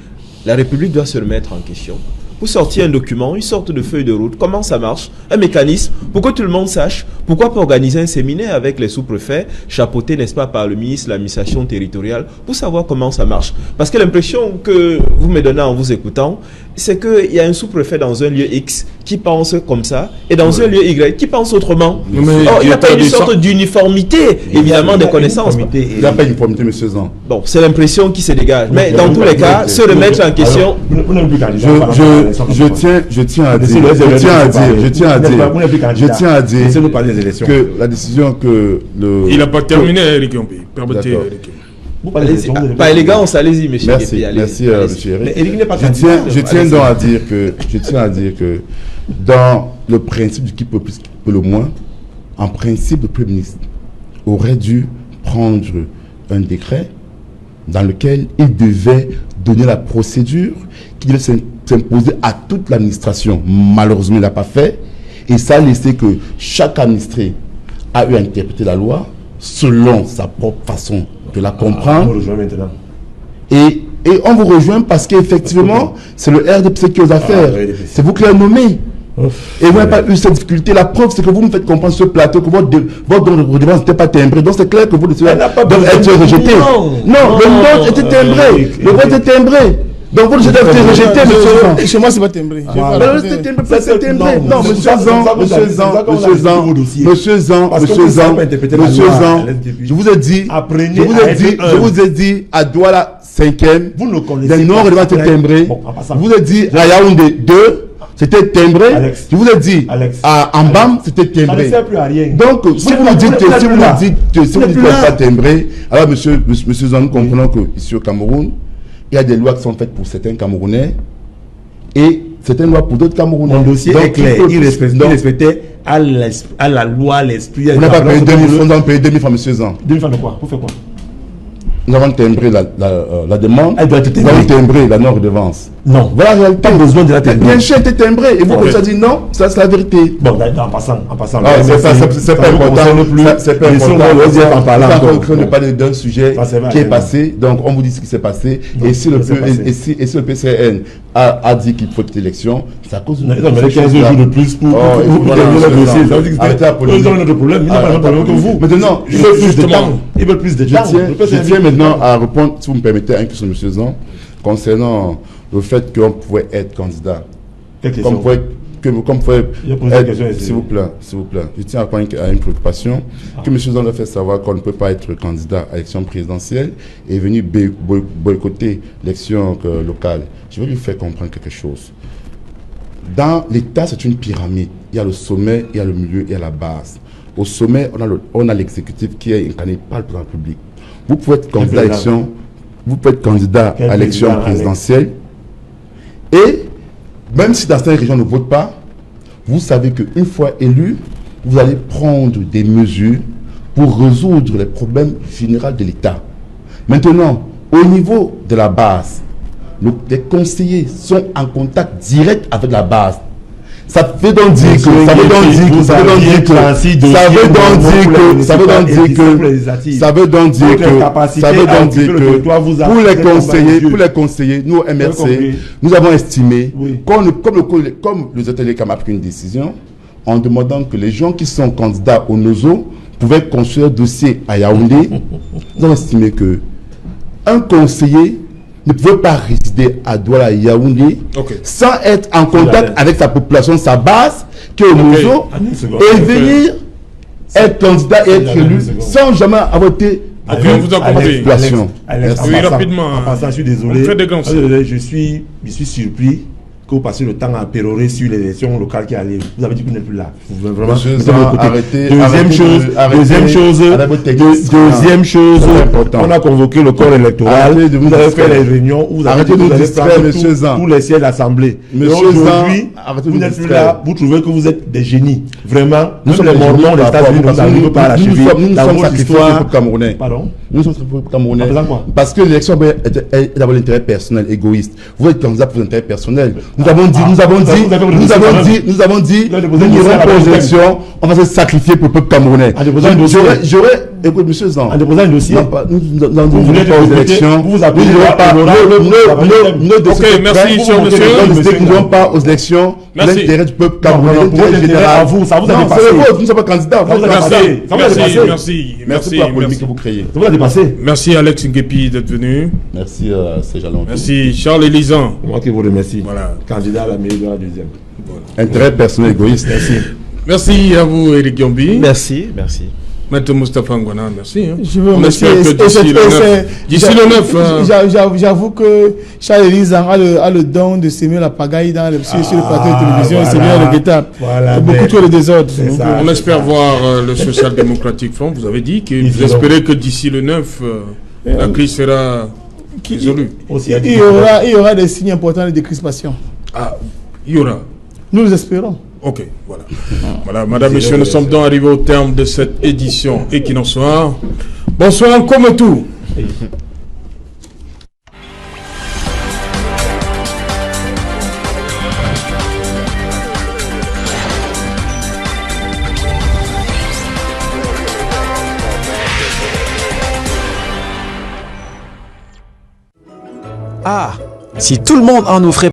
la République doit se remettre en question. Pour sortir un document, une sorte de feuille de route, comment ça marche, un mécanisme, pour que tout le monde sache, pourquoi pas organiser un séminaire avec les sous-préfets, chapeauté, n'est-ce pas, par le ministre de l'administration territoriale, pour savoir comment ça marche. Parce que l'impression que vous me donnez en vous écoutant, c'est qu'il y a un sous-préfet dans un lieu X qui pense comme ça, et dans un lieu Y qui pense autrement. Il n'y a pas une sorte d'uniformité, évidemment, des connaissances. Il n'y a pas d'uniformité, M. Zan. Bon, c'est l'impression qui se dégage. Mais dans tous les cas, se remettre en question... Je tiens à dire que la décision que le... Il n'a pas terminé, Eric Yombi. Permettez, Eric. Par élégance, allez-y, monsieur. Merci, monsieur Eric. Je tiens donc à dire que dans le principe du qui peut plus, qui peut le moins, en principe, le Premier ministre aurait dû prendre un décret dans lequel il devait donner la procédure qui devait s'imposer à toute l'administration. Malheureusement, il n'a pas fait. Et ça a laissé que chaque administré a eu à interpréter la loi selon sa propre façon de la comprendre. On rejoint maintenant. Et on vous rejoint parce qu'effectivement, c'est le RDPC qui est aux affaires. C'est vous qui l'avez nommé. Et vous n'avez pas eu cette difficulté. La preuve, c'est que vous nous faites comprendre ce plateau que votre redevance n'était pas timbrée. Donc c'est clair que vous devez être rejeté. Non, le vote était timbré. Le vote était timbré. Donc vous devez être rejeté, monsieur. Chez moi, c'est pas timbré. Non, monsieur Zan, je vous ai dit à Douala 5e, les non-redevance étaient timbrés. Je vous ai dit à Yaoundé 2. C'était timbré. Je vous ai dit à Ambam, c'était timbré. Donc, si vous nous dites que pas timbré, alors monsieur Zan, nous comprenons que ici au Cameroun, il y a des lois qui sont faites pour certains Camerounais et certaines lois pour d'autres Camerounais. Mon dossier est clair. Il respectait à la loi, l'esprit. Vous n'avez pas payé 2000 francs, on a payé 2000 francs, monsieur Zan. 2000 francs de quoi? Pour faire quoi? Nous avons timbré la demande. Elle doit être timbrée. Nous avons timbré la non-redevance. Non. Voilà la réalité. Pas besoin de la timbrée. Bien sûr, elle était timbrée. Et vous, vous avez dit non, ça c'est la vérité. Bon, en passant. C'est pas important. C'est pas important. On ne parle d'un sujet qui est passé. Donc, on vous dit ce qui s'est passé. Et si le PCN a dit qu'il faut quitter l'élection, c'est à cause de... Non, mais les 15 jours de plus pour terminer le dossier. Ça veut dire que ils ont notre problème. Ils n'ont pas le même problème que vous. Maintenant, ils veulent plus de temps. Ils veulent plus de temps. Je tiens maintenant à répondre, si vous me permettez, à une question de M. Zan, concernant le fait qu'on pouvait être candidat. S'il vous plaît. Je tiens à répondre à une préoccupation que M. Zan a fait savoir qu'on ne peut pas être candidat à l'élection présidentielle et venir boycotter l'élection locale. Je vais lui faire comprendre quelque chose. Dans l'État, c'est une pyramide. Il y a le sommet, il y a le milieu, il y a la base. Au sommet, on a l'exécutif qui est incarné par le président de la République. Vous pouvez être candidat à l'élection, à l'élection présidentielle. Et même si dans certaines régions ne votent pas, vous savez qu'une fois élu, vous allez prendre des mesures pour résoudre les problèmes généraux de l'État. Maintenant, au niveau de la base, les conseillers sont en contact direct avec la base. Ça veut donc dire que pour les conseillers, nous au MRC, nous avons estimé, comme les ateliers CAM a pris une décision, en demandant que les gens qui sont candidats au NOZO pouvaient construire un dossier à Yaoundé, nous avons estimé que un conseiller ne pouvait pas résider à Douala et Yaoundé sans être en contact avec sa population, sa base, qui est au Mozo, et venir être candidat et être élu sans jamais avoir été vous a compris. Alex, oui, rapidement. En passant, je suis désolé. Je suis surpris que vous passez le temps à pérorer sur les élections locales qui arrivent. Vous avez dit que vous n'êtes plus là. Vous pouvez vraiment arrêtez. Deuxième chose, on a convoqué le corps électoral. Vous avez fait les réunions où vous avez dit que vous allez prendre tous les sièges d'assemblée. Aujourd'hui, vous n'êtes plus là. Vous trouvez que vous êtes des génies. Vraiment, nous sommes les Mormons des États-Unis, nous n'arrivons pas à la cheville. Nous sommes sacrifiés au peuple camerounais. Pardon? Nous sommes sacrifiés au peuple camerounais. Parce que l'élection est d'avoir l'intérêt personnel, égoïste. Vous êtes candidat pour l'intérêt personnel. Nous avons dit, nous n'irons pas aux élections, on va se sacrifier pour le peuple camerounais. Écoute, monsieur Zan. En déposant un dossier. Vous voulez pas aux élections. Vous appelez pas. Ok, merci, cher monsieur. Nous n'irons pas aux élections. L'intérêt du peuple camerounais. À vous, ça vous a dépassé. Nous ne sommes pas candidats. Merci pour la polémique que vous créez. Ça vous a dépassé. Merci Alex Nguepi d'être venu. Merci Sejalon. Merci Charles Elisan. Moi qui vous remercie. Voilà. Candidat à la mairie de la deuxième. Intérêt personnel égoïste. Merci. Merci à vous Eric Yombi. Merci. Maître Moustapha Ngwana, merci. Je veux remercier d'ici le 9. J'avoue que Charles Elisan a le don de s'aimer la pagaille sur le plateau de télévision. C'est bien le guet-apes. Voilà, beaucoup trop de désordre. On espère voir le Social Democratic Front. Vous avez dit que vous espérez que d'ici le 9, la crise sera résolue. Il y aura des signes importants de décrispation. Ah, il y aura. Nous les espérons. Ok, voilà. Voilà, madame, messieurs, nous sommes donc arrivés au terme de cette édition Equinox Soir. Bonsoir, comme tout. Ah, si tout le monde en offrait